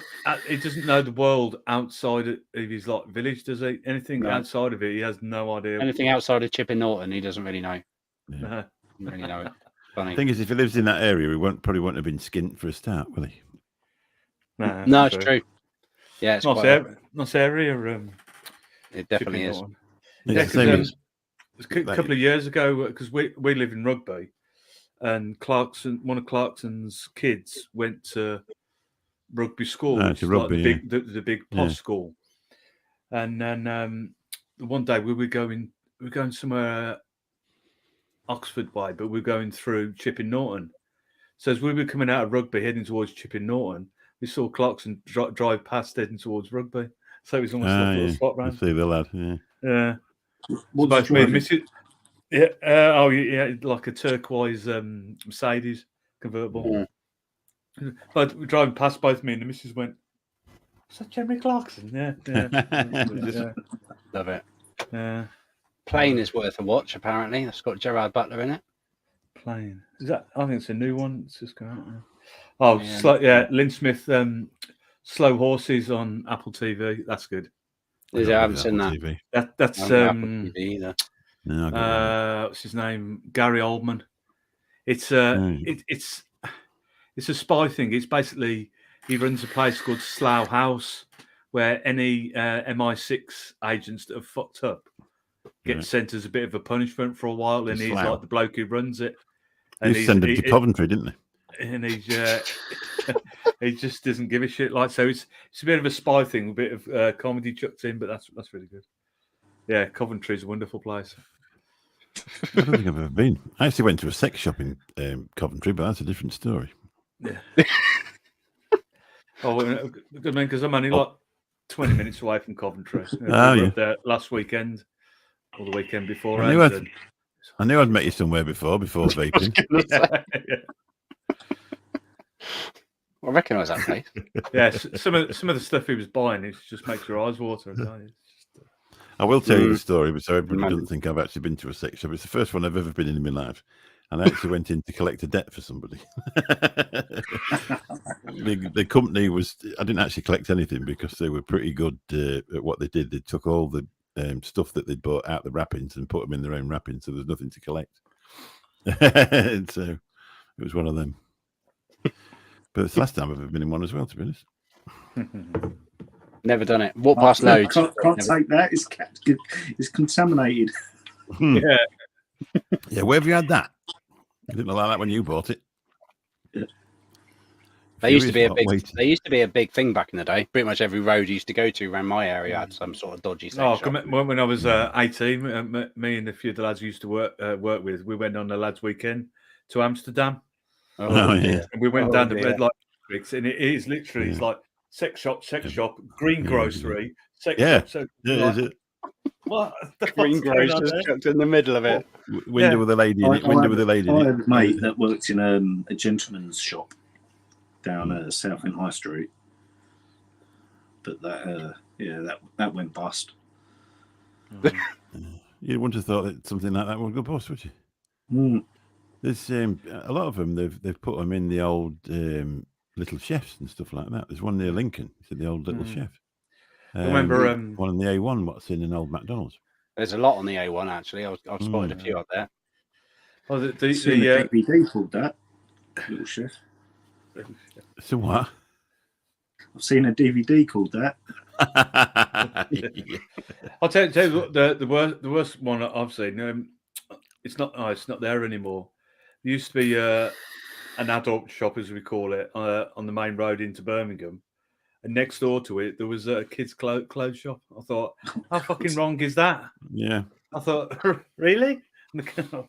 He doesn't know the world outside of his village, does he? Anything outside of it, he has no idea. Anything outside of Chipping Norton, he doesn't really know. Yeah. Doesn't really know it. Funny. The thing is, if he lives in that area, he probably won't have been skint for a start, will he? No, it's true. Yeah, it's nice area. It definitely is. A couple of years ago, because we live in Rugby, and one of Clarkson's kids went to Rugby school, the big posh school, and then one day we were going somewhere Oxford way, but we're going through Chipping Norton. So as we were coming out of Rugby, heading towards Chipping Norton, we saw Clarkson drive past heading towards Rugby. So it was almost like a little spot I round. see the lad. Yeah. What's Both me and driving? Mrs. Yeah. Oh, yeah. Like a turquoise Mercedes convertible. But we're driving past, both me and the missus went, "Is that Jeremy Clarkson?" Yeah. Love it. Yeah. Plane is worth a watch. Apparently, it's got Gerard Butler in it. Plane. Is that? I think it's a new one. It's just going out now. Oh, Yeah. Lynn Smith. Slow Horses on Apple TV. That's good. I haven't seen that. TV. That's I don't have Apple TV either. No, I got one. what's his name? Gary Oldman. It's it's a spy thing. It's basically he runs a place called Slough House, where any MI6 agents that have fucked up get sent as a bit of a punishment for a while, and he's like the bloke who runs it. And he sent them to Coventry, didn't they? And he's he just doesn't give a shit. Like, so it's a bit of a spy thing, a bit of comedy chucked in, but that's really good. Yeah, Coventry's a wonderful place. I don't think I've ever been. I actually went to a sex shop in Coventry, but that's a different story. Yeah. Oh, good man, because I'm only like 20 minutes away from Coventry. We were up there last weekend or the weekend before. I knew I'd met you somewhere before vaping. I recognise that place. Yeah, some of the stuff he was buying, it just makes your eyes water. I will tell you the story, but so everybody doesn't think I've actually been to a sex shop. It's the first one I've ever been in my life. And I actually went in to collect a debt for somebody. The company I didn't actually collect anything because they were pretty good at what they did. They took all the stuff that they'd bought out the wrappings and put them in their own wrappings, so there's nothing to collect. And so it was one of them. But it's the last time I've ever been in one as well, to be honest. Never done it. Walk past loads. Can't take that. It's contaminated. Yeah. Yeah, where have you had that? I didn't allow that when you bought it. Yeah. They used to be a big thing back in the day. Pretty much every road you used to go to around my area had some sort of dodgy sex shop. When I was 18, me and a few of the lads used to work with, we went on a lads' weekend to Amsterdam. Yeah. And we went down the red light districts, and it is literally it's like sex shop, green grocery, sex shop. Is it? What? Green grocery just chucked in the middle of it. Window with a lady in it. Window with a lady in it. I had a mate that worked in a gentleman's shop down South End High Street, but that went bust. You wouldn't have thought that something like that would go bust, would you? There's a lot of them. They've put them in the old little chefs and stuff like that. There's one near Lincoln. It's the old little chef. I remember one in the A1. What's in an old McDonald's? There's a lot on the A1 actually. I've spotted a few out there. Oh, the DVD called that little chef. So what? I've seen a DVD called that. I'll tell you what, the worst one I've seen. It's not there anymore. There used to be an adult shop, as we call it, on the main road into Birmingham, and next door to it there was a kids' clothes shop. I thought, how fucking wrong is that? Yeah. I thought, really? Well,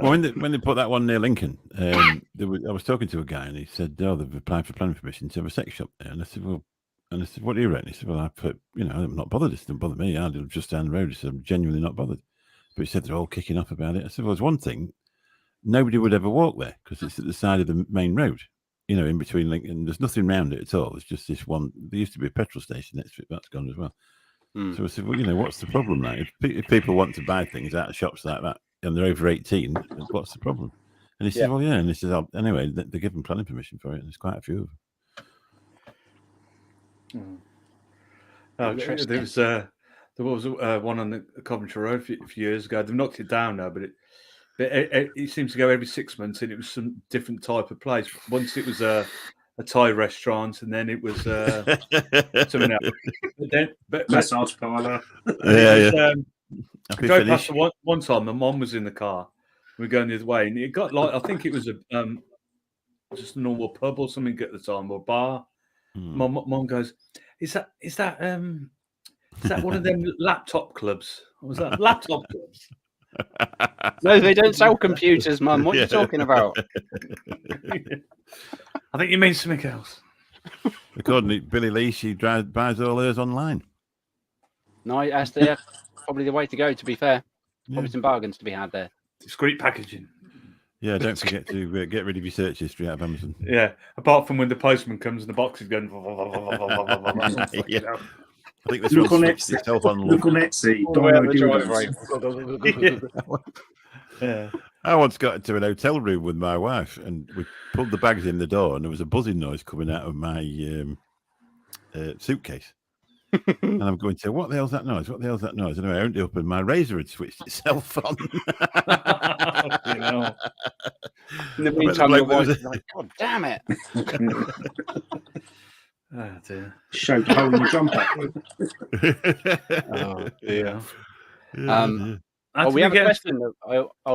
when they put that one near Lincoln, I was talking to a guy and he said, "Oh, they've applied for planning permission to have a sex shop there." And I said, "Well," "What do you reckon?" He said, "Well, I'm not bothered. It doesn't bother me. I live just down the road." He said, "I'm genuinely not bothered." But he said they're all kicking off about it. I said, "Well, there's one thing. Nobody would ever walk there because it's at the side of the main road, in between Lincoln. There's nothing around it at all. There's just this one. There used to be a petrol station next to it. That's gone as well." So I said, "Well, what's the problem now? If people want to buy things out of shops like that and they're over 18, what's the problem?" And he said, "Well, yeah." And he said, "Anyway, they're given planning permission for it, and there's quite a few of them." There was one on the Coventry Road a few years ago. They've knocked it down now, but it seems to go every 6 months, and it was some different type of place. Once it was a Thai restaurant, and then it was something else. But Massage parlour. Go past one time. My mum was in the car. We were going the other way, and it got I think it was just a normal pub or something at the time, or bar. My mum goes, "Is that one of them laptop clubs?" What was that? Laptop clubs? No, they don't sell computers, Mum. What are you talking about? I think you mean something else. According to Billy Lee, she buys all hers online. No, that's probably the way to go. To be fair, probably some bargains to be had there. Discreet packaging. Yeah, don't forget to get rid of your search history out of Amazon. Yeah, apart from when the postman comes and the box is going. Yeah. I think this Look one on switched Etsy. itself on. Look on Etsy. Yeah. I once got into an hotel room with my wife, and we pulled the bags in the door, and there was a buzzing noise coming out of my suitcase. And I'm going to, what the hell's that noise? What the hell's that noise? Anyway, I opened it up, and my razor had switched itself on. You know. In the meantime, your wife's like, God damn it. Oh, dear. Showed the hole in the jumper. Oh, dear. We have a question.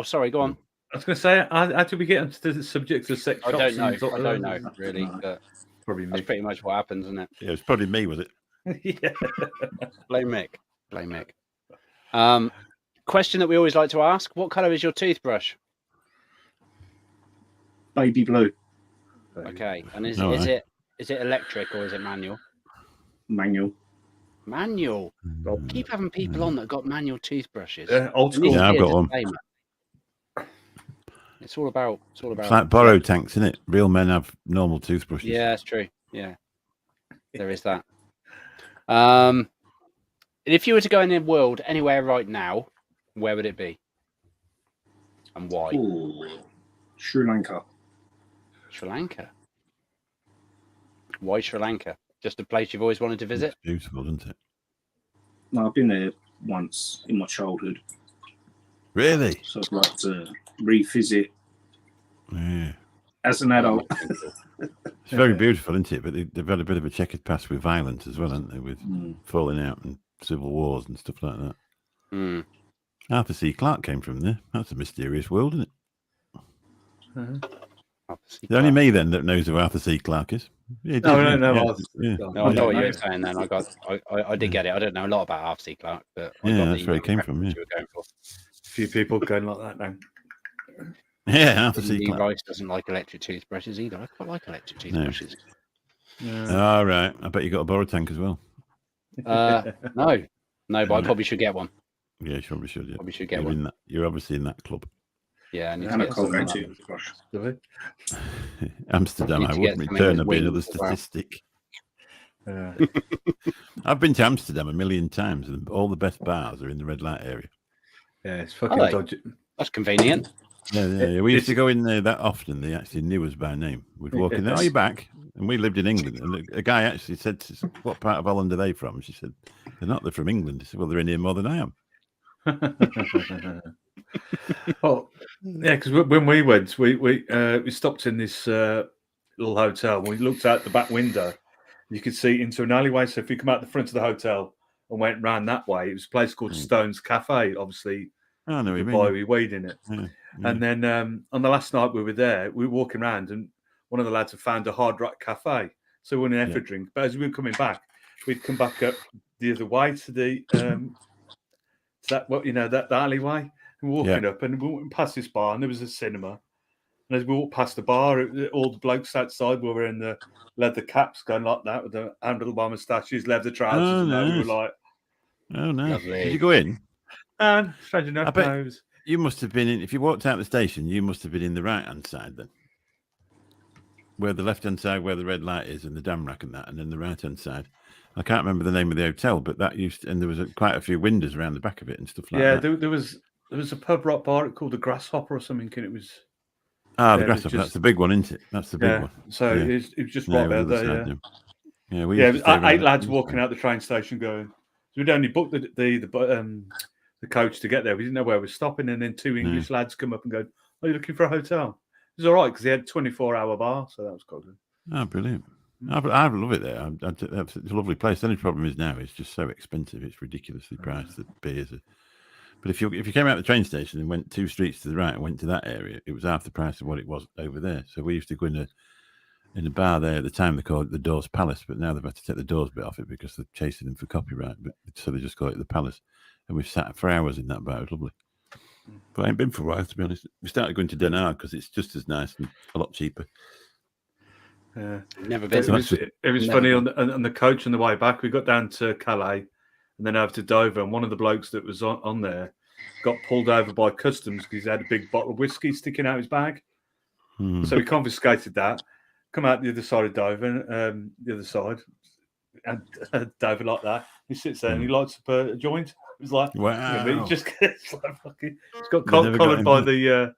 Sorry, go on. I was going to say, how did we get into the subject of sex I shops? don't know, really. But Probably me. that's pretty much what happens, isn't it? Yeah, it's probably me, was it? Yeah. Blame Mick. Question that we always like to ask: what colour is your toothbrush? Baby blue. Okay, and is All right. it electric or is it manual? Manual. Manual. Keep having people on that got manual toothbrushes. Old There needs school. to Yeah, be I've a got one. disclaimer. It's all about. It's like borrowed tanks, isn't it? Real men have normal toothbrushes. Yeah, that's true. Yeah, there is that. And if you were to go in the world anywhere right now, where would it be? And why? Ooh. Sri Lanka. Sri Lanka. Why Sri Lanka? Just a place you've always wanted to visit? It's beautiful, isn't it? No, I've been there once in my childhood, Really? so I'd like to revisit Yeah. as an adult. It's very beautiful, isn't it? But they've had a bit of a checkered past with violence as well, haven't they? With falling out and civil wars and stuff like that. Mm. Arthur C. Clarke came from there. That's a mysterious world, isn't it? It's only me then that knows who Arthur C. Clarke is. Yeah, No, yeah, no, yeah, no. yeah. No, I know what you were saying then. I did get it. I don't know a lot about Arthur C. Clarke, but I Yeah, got that's where it came from, yeah. you were going for. A few people going like that now. Yeah, Arthur C. Lee Clarke. Rice doesn't like electric toothbrushes either. I quite like electric toothbrushes. All right. I bet you got a borrow tank as well. No, but I probably should get one. Yeah, you probably should. Yeah. Probably should get You're, one. you're obviously in that club. Yeah, I need to And a get some of Colgate that. toothbrush. Amsterdam, Need I to wouldn't get something return. with I'd be another wings as well. statistic. Yeah. I've been to Amsterdam 1,000,000 times, and all the best bars are in the red light area. Yeah, it's fucking Are they? dodgy. That's convenient. Yeah. We used to go in there that often. They actually knew us by name. We'd walk in there. Oh, you're back. And we lived in England. And a guy actually said to us, what part of Holland are they from? She said, they're not. They're from England. He said, well, they're in here more than I am. Well, yeah, because when we went, we stopped in this little hotel. We looked out the back window. You could see into an alleyway. So if you come out the front of the hotel and went round that way, it was a place called Stone's Cafe. Obviously, I know what you the mean. boy we weed in it. Yeah. And then on the last night we were there, we were walking around, and one of the lads had found a Hard Rock Cafe. So we went in there for a drink. But as we were coming back, we'd come back up the other way to the that alleyway. And we were walking up, and we went past this bar, and there was a cinema. And as we walked past the bar, all the blokes outside were wearing the leather caps, going like that with the handlebar moustaches, leather trousers. Oh, and nice. we were like, oh, no. Lovely. Did you go in? and strange enough, I bet- no, it was- You must have been in, if you walked out the station, you must have been in the right-hand side then. Where the left-hand side, where the red light is, and the dam rack and that, and then the right-hand side. I can't remember the name of the hotel, but that used to, and there was quite a few windows around the back of it and stuff like yeah, that. there was a pub rock bar called the Grasshopper or something, and it was The it was Grasshopper, that's just- the big one, isn't it? That's the big one. So Yeah. it was just Yeah, right with there. the Yeah, side, yeah. We yeah. used It to stay was around eight that lads side. walking out the train station going. So we'd only booked the coach to get there. We didn't know where we were stopping, and then two English lads come up and go, "Are you looking for a hotel?" It was all right because they had a 24-hour bar, so that was quite good. Oh, brilliant. I love it there. It's a lovely place. The only problem is now it's just so expensive. It's ridiculously priced. The beers are... But if you came out the train station and went 2 streets to the right and went to that area, it was half the price of what it was over there. So we used to go in a bar there at the time. They called it the Doors Palace, but now they've had to take the doors bit off it because they're chasing them for copyright. But so they just call it the Palace. And we've sat for hours in that bar. It was lovely. But I ain't been for a while, to be honest. We started going to Den Haag because it's just as nice and a lot cheaper. Never It been. was, it was funny on the coach on the way back. We got down to Calais and then over to Dover, and one of the blokes that was on there got pulled over by customs because he had a big bottle of whiskey sticking out his bag. So we confiscated that. Come out the other side of Dover, the other side, and Dover like that. He sits there and he lights up a joint. It was like, wow. he just it's like fucking. He's got They never got collared him, by did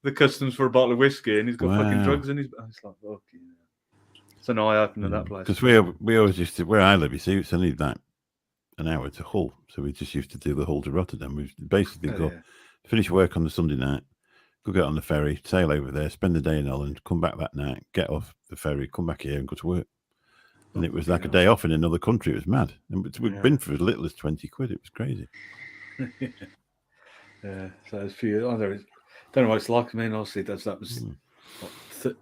the customs for a bottle of whiskey, and he's got fucking Wow. drugs in his. It's like, fucking. It's an eye opener that place. Because we always used to, where I live, you see, it's only like an hour to Hull, so we just used to do the Hull to Rotterdam. We basically finish work on the Sunday night, go get on the ferry, sail over there, spend the day in Holland, come back that night, get off the ferry, come back here and go to work. And it was like a day off in another country. It was mad. And we'd been for as little as 20 quid. It was crazy. Yeah, so there's a few. I don't know what it's like. I mean, obviously, that was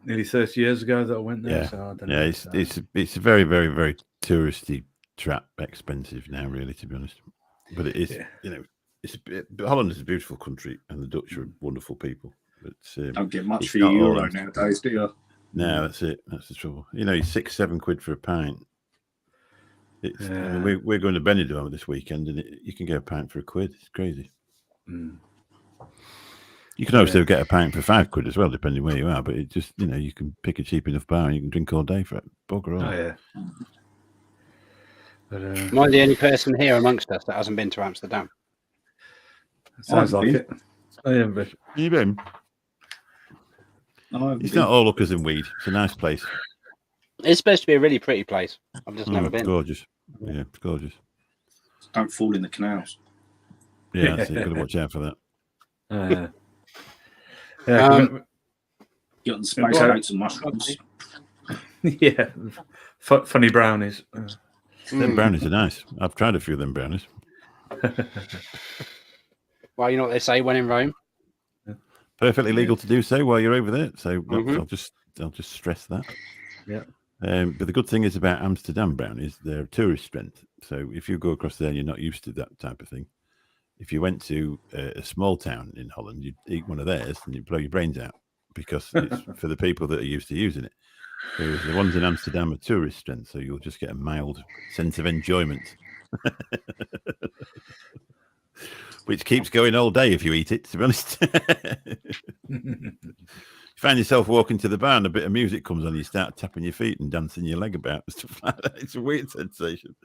nearly 30 years ago that I went there. Yeah, so I don't know. It's a very, very, very touristy trap, expensive now, really, to be honest. But it is, Holland is a beautiful country, and the Dutch are wonderful people. But don't get much for euro nowadays, do you? No, that's it. That's the trouble. 6-7 quid for a pint. It's, I mean, we're going to Benidorm this weekend, and you can get a pint for £1. It's crazy. You can also get a pint for 5 quid as well, depending where you are. But it just, you can pick a cheap enough bar and you can drink all day for it. Bugger all. Oh yeah. But, Am I the only person here amongst us that hasn't been to Amsterdam? Sounds like it. I am, but You been? It's not all lookers and weed. It's a nice place. It's supposed to be a really pretty place. I've just never It's been. gorgeous. Yeah, it's gorgeous. Don't fall in the canals. Yeah, that's it. Got to watch out for that. Get on the space boats and mushrooms. Yeah, funny brownies. Them brownies are nice. I've tried a few of them brownies. Well, you know what they say when in Rome? Perfectly legal to do so while you're over there. So I'll just stress that. Yeah. But the good thing is about Amsterdam brownies, they're tourist strength. So if you go across there and you're not used to that type of thing, if you went to a small town in Holland, you'd eat one of theirs and you'd blow your brains out because it's for the people that are used to using it. Whereas the ones in Amsterdam are tourist strength, so you'll just get a mild sense of enjoyment. Which keeps going all day if you eat it, to be honest. You find yourself walking to the bar and a bit of music comes on, you start tapping your feet and dancing your leg about and stuff like that. It's a weird sensation.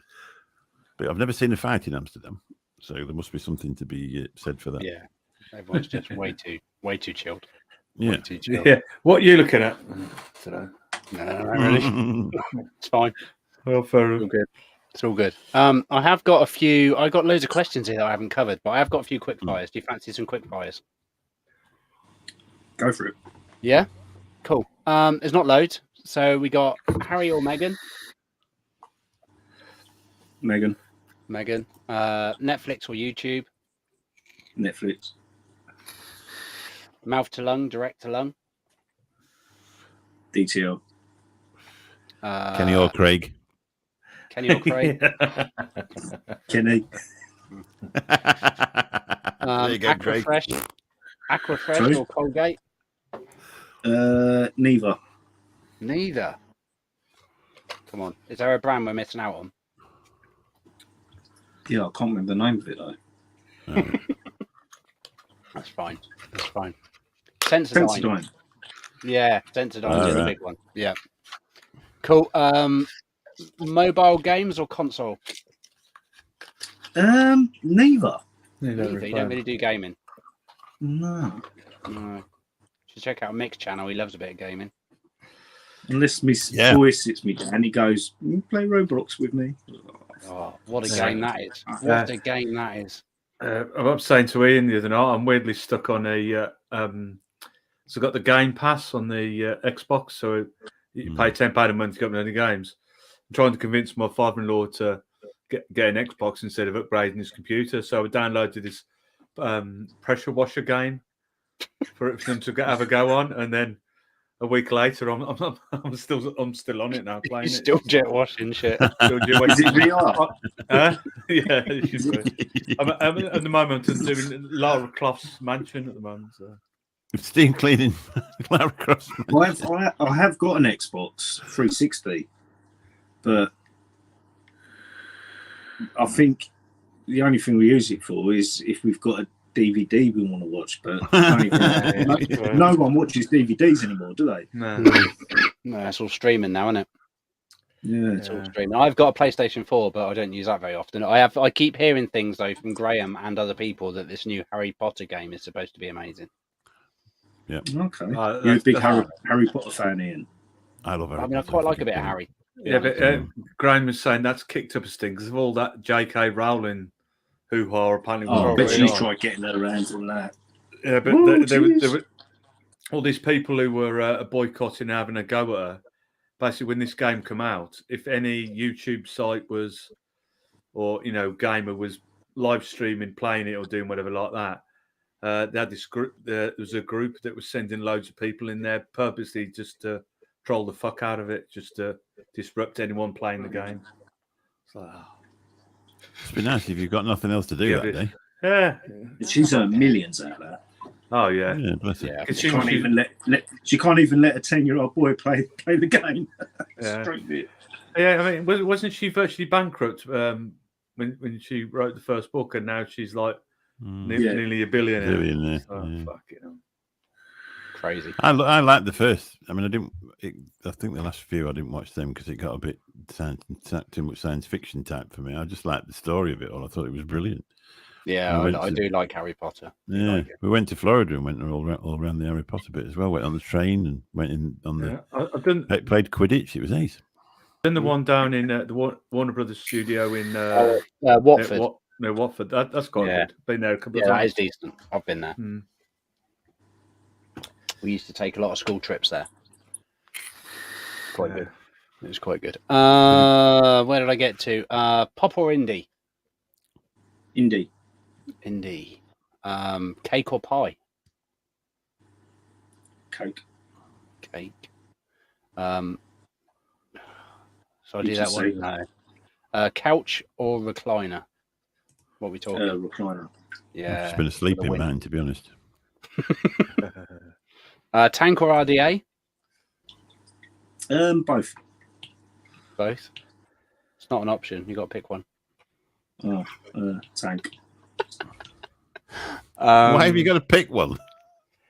But I've never seen a fight in Amsterdam, so there must be something to be said for that. Yeah, everyone's just way too chilled. Yeah. Way too chilled. Yeah. What are you looking at today? No, not really. It's fine. Well, fair It's all good. It's all good. I have got a few. I got loads of questions here that I haven't covered, but I have got a few quick fires. Do you fancy some quick fires? Go for it. Yeah. Cool. There's not loads. So we got Harry or Meghan. Meghan. Netflix or YouTube. Netflix. Mouth to lung, direct to lung. DTL. Kenny or Craig? Kenny or Craig. Kenny. There you go, Craig. Aquafresh or Colgate. Neither. Neither. Come on. Is there a brand we're missing out on? Yeah, I can't remember the name of it though. That's fine. Sensodyne. Yeah, Sensodyne is the big one. Yeah. Cool. Mobile games or console? Neither. Neither. You don't really do gaming. No. Should check out Mick's channel. He loves a bit of gaming. Unless my boy sits me down, he goes, "Play Roblox with me." Oh, what a game that is! What a game that is! I'm up saying to Ian the other night, I'm weirdly stuck on a. So I got the Game Pass on the Xbox, so you pay £10 a month to get many games. I'm trying to convince my father-in-law to get an Xbox instead of upgrading his computer. So I downloaded this pressure washer game for him to have a go on, and then a week later, I'm still on it now. Playing You're still jet washing shit. Is it VR? Yeah, it should be. I'm at the moment I'm doing Lara Croft's mansion at the moment. So. Steam cleaning Lara Croft. I have got an Xbox 360, but I think the only thing we use it for is if we've got a DVD we want to watch. But no one watches DVDs anymore, do they? No. No, it's all streaming now, isn't it? Yeah. It's all streaming. I've got a PlayStation 4, but I don't use that very often. I keep hearing things though from Graham and other people that this new Harry Potter game is supposed to be amazing. Yeah. Okay. You're a big Harry Potter fan, Ian. I love Harry I mean, I Potter. quite like a bit of Harry. Yeah, but Graham was saying that's kicked up a stink because of all that J.K. Rowling hoo-ha. Apparently, I bet she's tried getting her hands on that. Yeah, but there were all these people who were boycotting, having a go at her. Basically, when this game come out, if any YouTube site was, or gamer was live streaming, playing it, or doing whatever like that, they had this group. There was a group that was sending loads of people in there purposely just to troll the fuck out of it, just to disrupt anyone playing the game. It's like, It's been nice if you've got nothing else to do that day. Yeah, she's earned millions out of that. Oh yeah, Yeah, bless her. Yeah. She can't even let she can't even let a 10-year-old boy play the game. Yeah. Straight. Yeah, I mean, wasn't she virtually bankrupt when she wrote the first book, and now she's like nearly a billionaire. Billionaire, So, yeah. fuck it. Crazy. I like the first. I mean, I think the last few I didn't watch them because it got a bit too much science fiction type for me. I just liked the story of it all. I thought it was brilliant. Yeah, I do like Harry Potter. Yeah, we went to Florida and went all around the Harry Potter bit as well. Went on the train and went in on the. I've done Played Quidditch. It was ace. the one down in the Warner Brothers studio in Watford. Watford. That's quite good. Been there a couple of Yeah, that times. is decent. I've been there. Mm. We used to take a lot of school trips there. Quite good. It was quite good. Where did I get to? Pop or indie? Indie. Indie. Cake or pie? Coke. Cake. So I do that one. No. Couch or recliner? What are we talking? Recliner. Yeah. I've just been asleep in mine, to be honest. Tank or RDA? Both. Both. It's not an option. You got to pick one. Tank. Why have you got to pick one?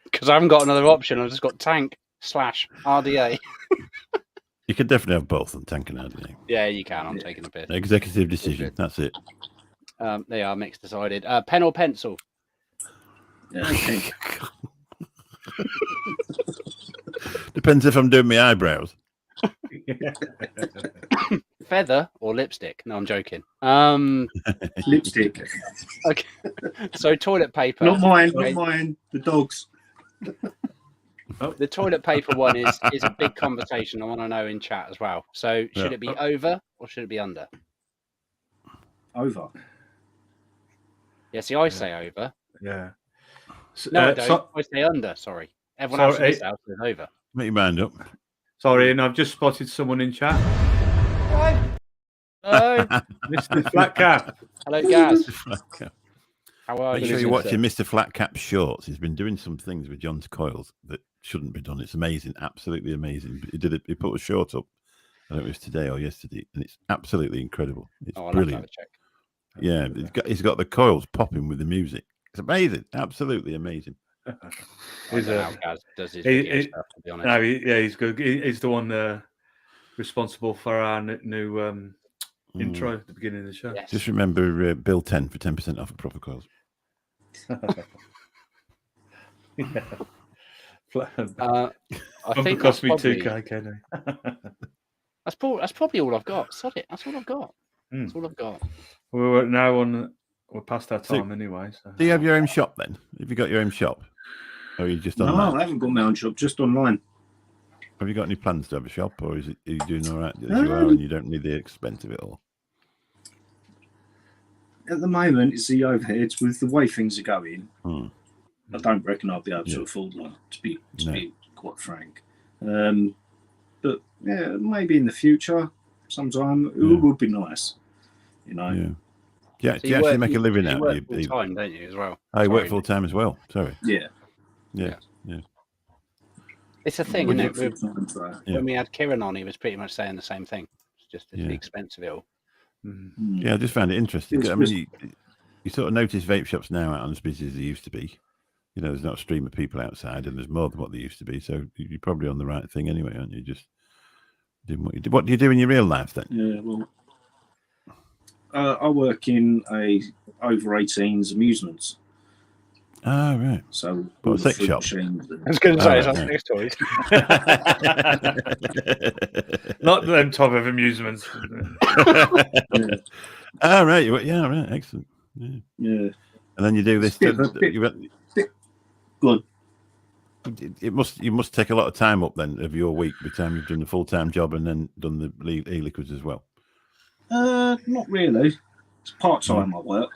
Because I haven't got another option. I've just got tank / RDA. You could definitely have both on tank and RDA. Yeah, you can. I'm taking a piss. Executive decision. That's it. They are mixed decided. Pen or pencil? Okay. Depends if I'm doing my eyebrows. Feather or lipstick? No, I'm joking. Lipstick. Okay. So toilet paper. Not mine. Not mine. The dogs. The toilet paper one is a big conversation. I want to know in chat as well. So should it be over or should it be under? Over. Yeah, see, I say over. Yeah. No, I don't. I say under. Sorry. Everyone else in this house is over. Make your mind up. Sorry, and I've just spotted someone in chat. Hello. Mr. Flatcap. Hello, Gaz. How are Make you? sure you're watching Mr. Flatcap's shorts. He's been doing some things with John's coils that shouldn't be done. It's amazing, absolutely amazing. He did it. He put a short up. I don't know if it was today or yesterday, and it's absolutely incredible. It's brilliant. Yeah, he's got the coils popping with the music. It's amazing, absolutely amazing. He's how Gaz does his video stuff, to be honest. No, he's good. He's the one responsible for our new intro at the beginning of the show. Yes. Just remember Bill 10 for 10% off of proper coils. I think cost me probably, 2K, Kenny. That's probably all I've got. Sod it. That's all I've got. That's all I've got. We're past our time anyway. So. Do you have your own shop then? Have you got your own shop? Or are you just online? No, I haven't got my own shop, just online. Have you got any plans to have a shop, or are you doing all right as you are and you don't need the expense of it all? At the moment, it's the overheads with the way things are going. I don't reckon I'll be able to afford one, to be quite frank. But yeah, maybe in the future, sometime, it would be nice, you know. Yeah. Yeah, So do you actually make a living out of it? You work full time, don't you, as well? I work full time as well. Sorry. Yeah. Yeah. Yeah. It's a thing, When isn't you- it? Yeah. When we had Kieran on, he was pretty much saying the same thing. It's just the Yeah. expense of it all. Yeah, I just found it interesting. It's I mean, you sort of notice vape shops now aren't as busy as they used to be. You know, there's not a stream of people outside, and there's more than what there used to be. So you're probably on the right thing anyway, aren't you? Just doing what you do. What do you do in your real life then? Yeah, well, I work in a over 18s amusements. Ah, right. So What, all a the sex food shop? machines I and- was going to Oh, say, right, it's like yeah. sex toys. Not them type of amusements. yeah, Ah, right. Yeah, right. Excellent. Yeah. yeah. And then you do this. It's a bit good. You must take a lot of time up then of your week by the time you've done the full-time job and then done the e-liquids as well. Not really. It's part-time I work.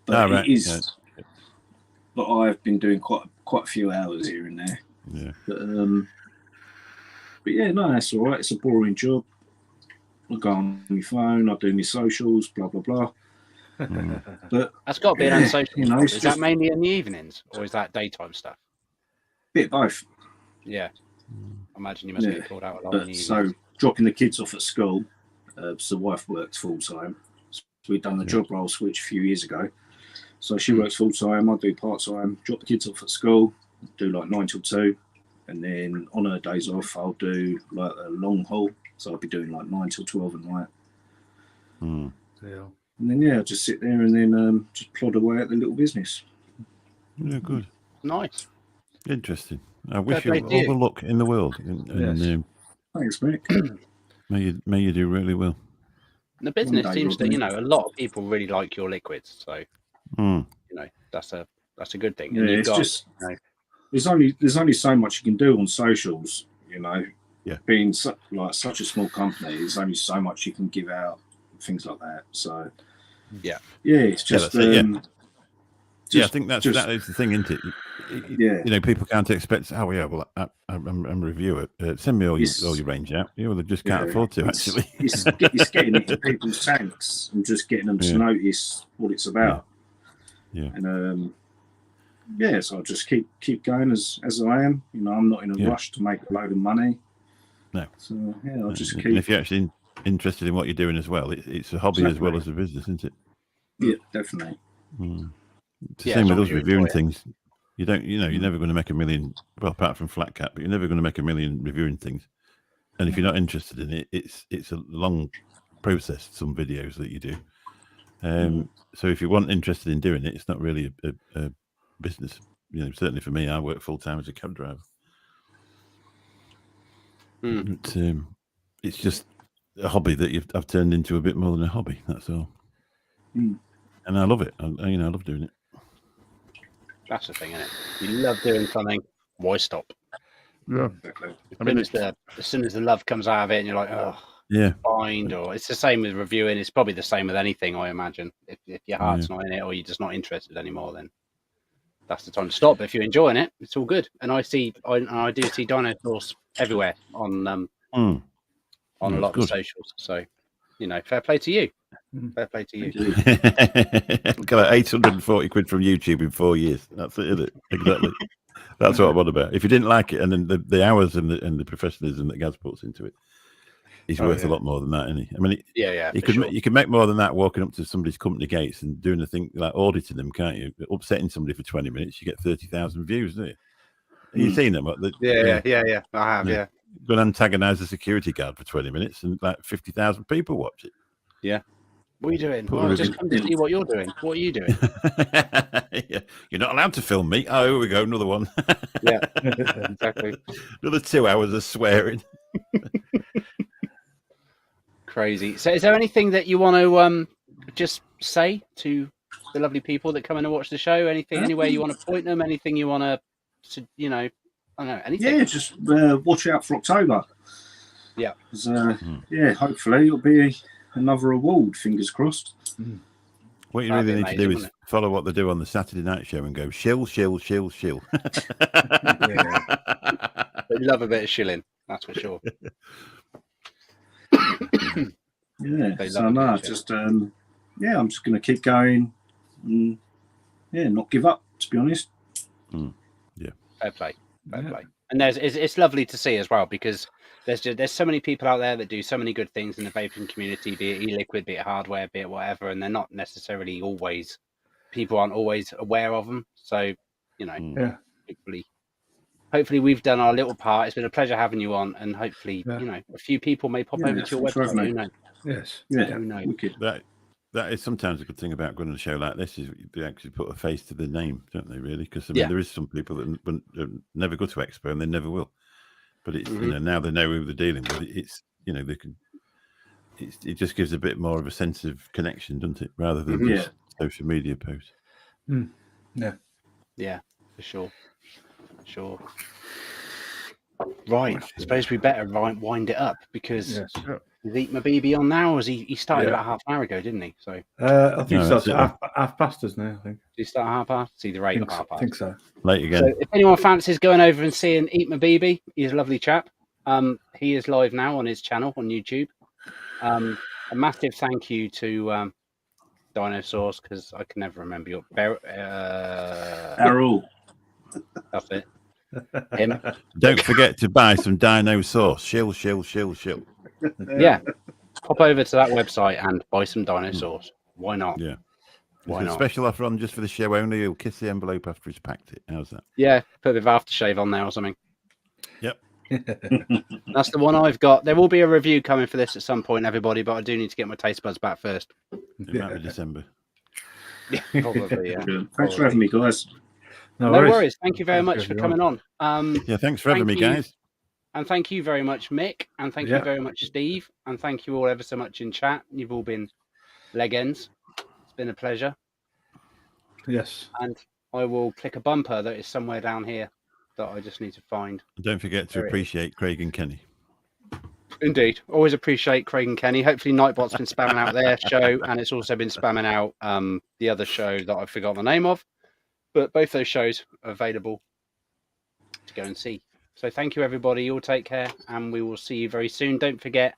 But right. it is. But I've been doing quite a few hours here and there. Yeah. But yeah, no, that's all right. It's a boring job. I go on my phone, I do my socials, blah blah blah. But That's got to be an unsocial. you know, job. it's Is just- that mainly in the evenings, or is that daytime stuff? bit of both. Yeah. I imagine you must Yeah. get called out a lot in the But evenings. so dropping the kids off at school, so the wife works full time. So we've done the job role switch a few years ago. So she works full time, I do part time, drop the kids off at school, do like 9 till 2. And then on her days off, I'll do like a long haul. So I'll be doing like 9 till 12 at night. Yeah. And then, I'll just sit there and then just plod away at the little business. Yeah, good. Nice. Interesting. I wish Fair you play to all you. the luck in the world, and Yes. Thanks, Mick. may you do really well. The business day, seems to, Rodney. a lot of people really like your liquids. So, that's a good thing. Yeah, And you've it's got, just there's only so much you can do on socials, Yeah. Being such a small company, there's only so much you can give out, things like that. So it's just that's it, I just- think that is the thing, isn't it? Yeah. People can't expect. Oh yeah, well, I'm a reviewer. Send me all your range out. Yeah, well, they just can't afford to actually. It's getting into people's tanks and just getting them to notice what it's about. Yeah. And so I'll just keep going as I am. I'm not in a rush to make a load of money. No. So I'll just And keep. if you're actually interested in what you're doing as well, it's a hobby as well as a business, isn't it? Yeah, definitely. It's the Yeah, same as with long us as you reviewing enjoy it. things. You don't, you're never going to make a million. Well, apart from Flat Cat, but you're never going to make a million reviewing things. And if you're not interested in it, it's a long process. Some videos that you do. So if you weren't interested in doing it, it's not really a business. Certainly for me, I work full time as a cab driver. But, it's just a hobby that I've turned into a bit more than a hobby. That's all. And I love it. I love doing it. that's the thing, isn't it? You love doing something. Why stop? Yeah. Exactly. As soon as the love comes out of it, and you're like, oh, Yeah. find, or it's the same with reviewing. It's probably the same with anything, I imagine. If your heart's not in it, or you're just not interested anymore, then that's the time to stop. But if you're enjoying it, it's all good. And I do see dinosaurs everywhere on a lot of the socials. So, fair play to you. Fair play to you. Got like 840 quid from YouTube in 4 years. That's it, isn't it? Exactly. That's what I'm on about. If you didn't like it, and then the hours and the professionalism that Gaz puts into it, he's worth a lot more than that, isn't he? I mean, you can make more than that walking up to somebody's company gates and doing a thing like auditing them, can't you? Upsetting somebody for 20 minutes, you get 30,000 views, don't you? Have you seen them? Yeah. I have, yeah. Go and antagonise a security guard for 20 minutes and like 50,000 people watch it. Yeah. What are you doing? Put a Well, just review- come to see what you're doing. What are you doing? Yeah. You're not allowed to film me. Oh, here we go, another one. Yeah, exactly. Another 2 hours of swearing. Crazy. So is there anything that you want to just say to the lovely people that come in and watch the show? Anything, anywhere you want to point them? Anything you want to, I don't know, anything? Yeah, just watch out for October. Yeah. 'Cause, hopefully it'll be another award, fingers crossed. What you That'd really be need to do amazing, is follow what they do on the Saturday night show and go shill, shill, shill, shill. They love a bit of shilling, that's for sure. Yeah. They So love no, it, just I'm just going to keep going. And, not give up. To be honest. Fair play. Fair Yeah. play. And it's lovely to see as well, because there's so many people out there that do so many good things in the vaping community, be it e-liquid, be it hardware, be it whatever, and they're not necessarily always, people aren't always aware of them. So, you know, Yeah. hopefully we've done our little part. It's been a pleasure having you on, and hopefully, Yeah. you know, a few people may pop Yeah, over to your thanks for website. having me. Who knows? Yes. Yeah, Who knows? wicked. That is sometimes a good thing about going on a show like this, is they actually put a face to the name, don't they? Really, because I mean, Yeah. there is some people that never go to Expo and they never will. But it's Mhm. you know, now they know who they're dealing with. It's you know, they can. It just gives a bit more of a sense of connection, doesn't it? Rather than Mhm. just social media posts. Yeah, for sure. Sure. Right. I suppose we better wind it up, because Yes. is Eat My BB on now? Or is he started Yeah. about half an hour ago, didn't he? So I think No, so. that's It's it. half past us now. I think. did he start at half past? It's either 8 or half I past. think so. Late again. So if anyone fancies going over and seeing Eat My BB, he's a lovely chap. He is live now on his channel on YouTube. A massive thank you to Dinosaur, because I can never remember your Errol. that's it. Him. Don't forget to buy some Dino sauce. Shill. Yeah. Pop over to that website and buy some Dinosaurs. Why not? Yeah. Why There's a not? special offer on just for the show only. He'll kiss the envelope after he's packed it. How's that? Yeah, put a bit of aftershave on there or something. Yep. That's the one I've got. There will be a review coming for this at some point, everybody, but I do need to get my taste buds back first. It might be December. Yeah, probably, yeah. Brilliant. Thanks for having me, guys. No worries. Thank you very much for coming on. Yeah, thanks for having me, Thank you. guys. And thank you very much, Mick. And thank you Yeah. very much, Steve. And thank you all ever so much in chat. You've all been legends. It's been a pleasure. Yes. And I will click a bumper that is somewhere down here that I just need to find. Don't forget to There it is. appreciate Craig and Kenny. Indeed. Always appreciate Craig and Kenny. Hopefully Nightbot's been spamming out their show, and it's also been spamming out the other show that I forgot the name of. But both those shows are available to go and see. So thank you, everybody. You all take care, and we will see you very soon. Don't forget,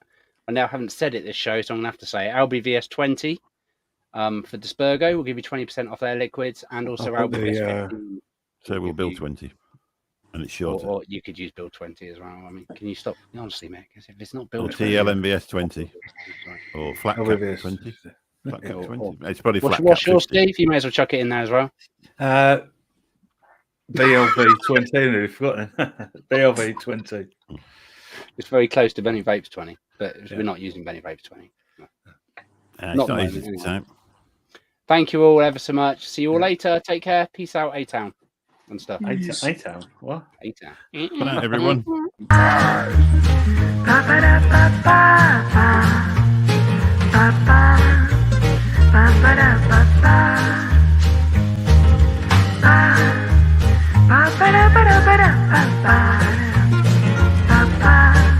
I now haven't said it this show, so I'm going to have to say it. LBVS 20 for Dispergo will give you 20% off their liquids, and also I'll put LBVS the, 15. So we'll give build you- 20. And it's shorter. Or you could use Build 20 as well. I mean, can you stop? Honestly, Mick, if it's not Or Build 20. TLMVS 20. Or flat cap LBVS. 20. Flat cap Or- 20. It's probably flat What's cap yours, 50. Steve? You may as well chuck it in there as well. BLV 20. Nearly forgotten. BLV 20. It's very close to Benny Vapes 20, but Yeah. we're not using Benny Vapes 20. It's Not not mine, easy at the anyway. time. Thank you all ever so much. See you all later. Take care. Peace out, A-Town and stuff. A-Town. What? A-Town. Good night, everyone. Ba-ba-da-ba-da-ba-da-ba-ba.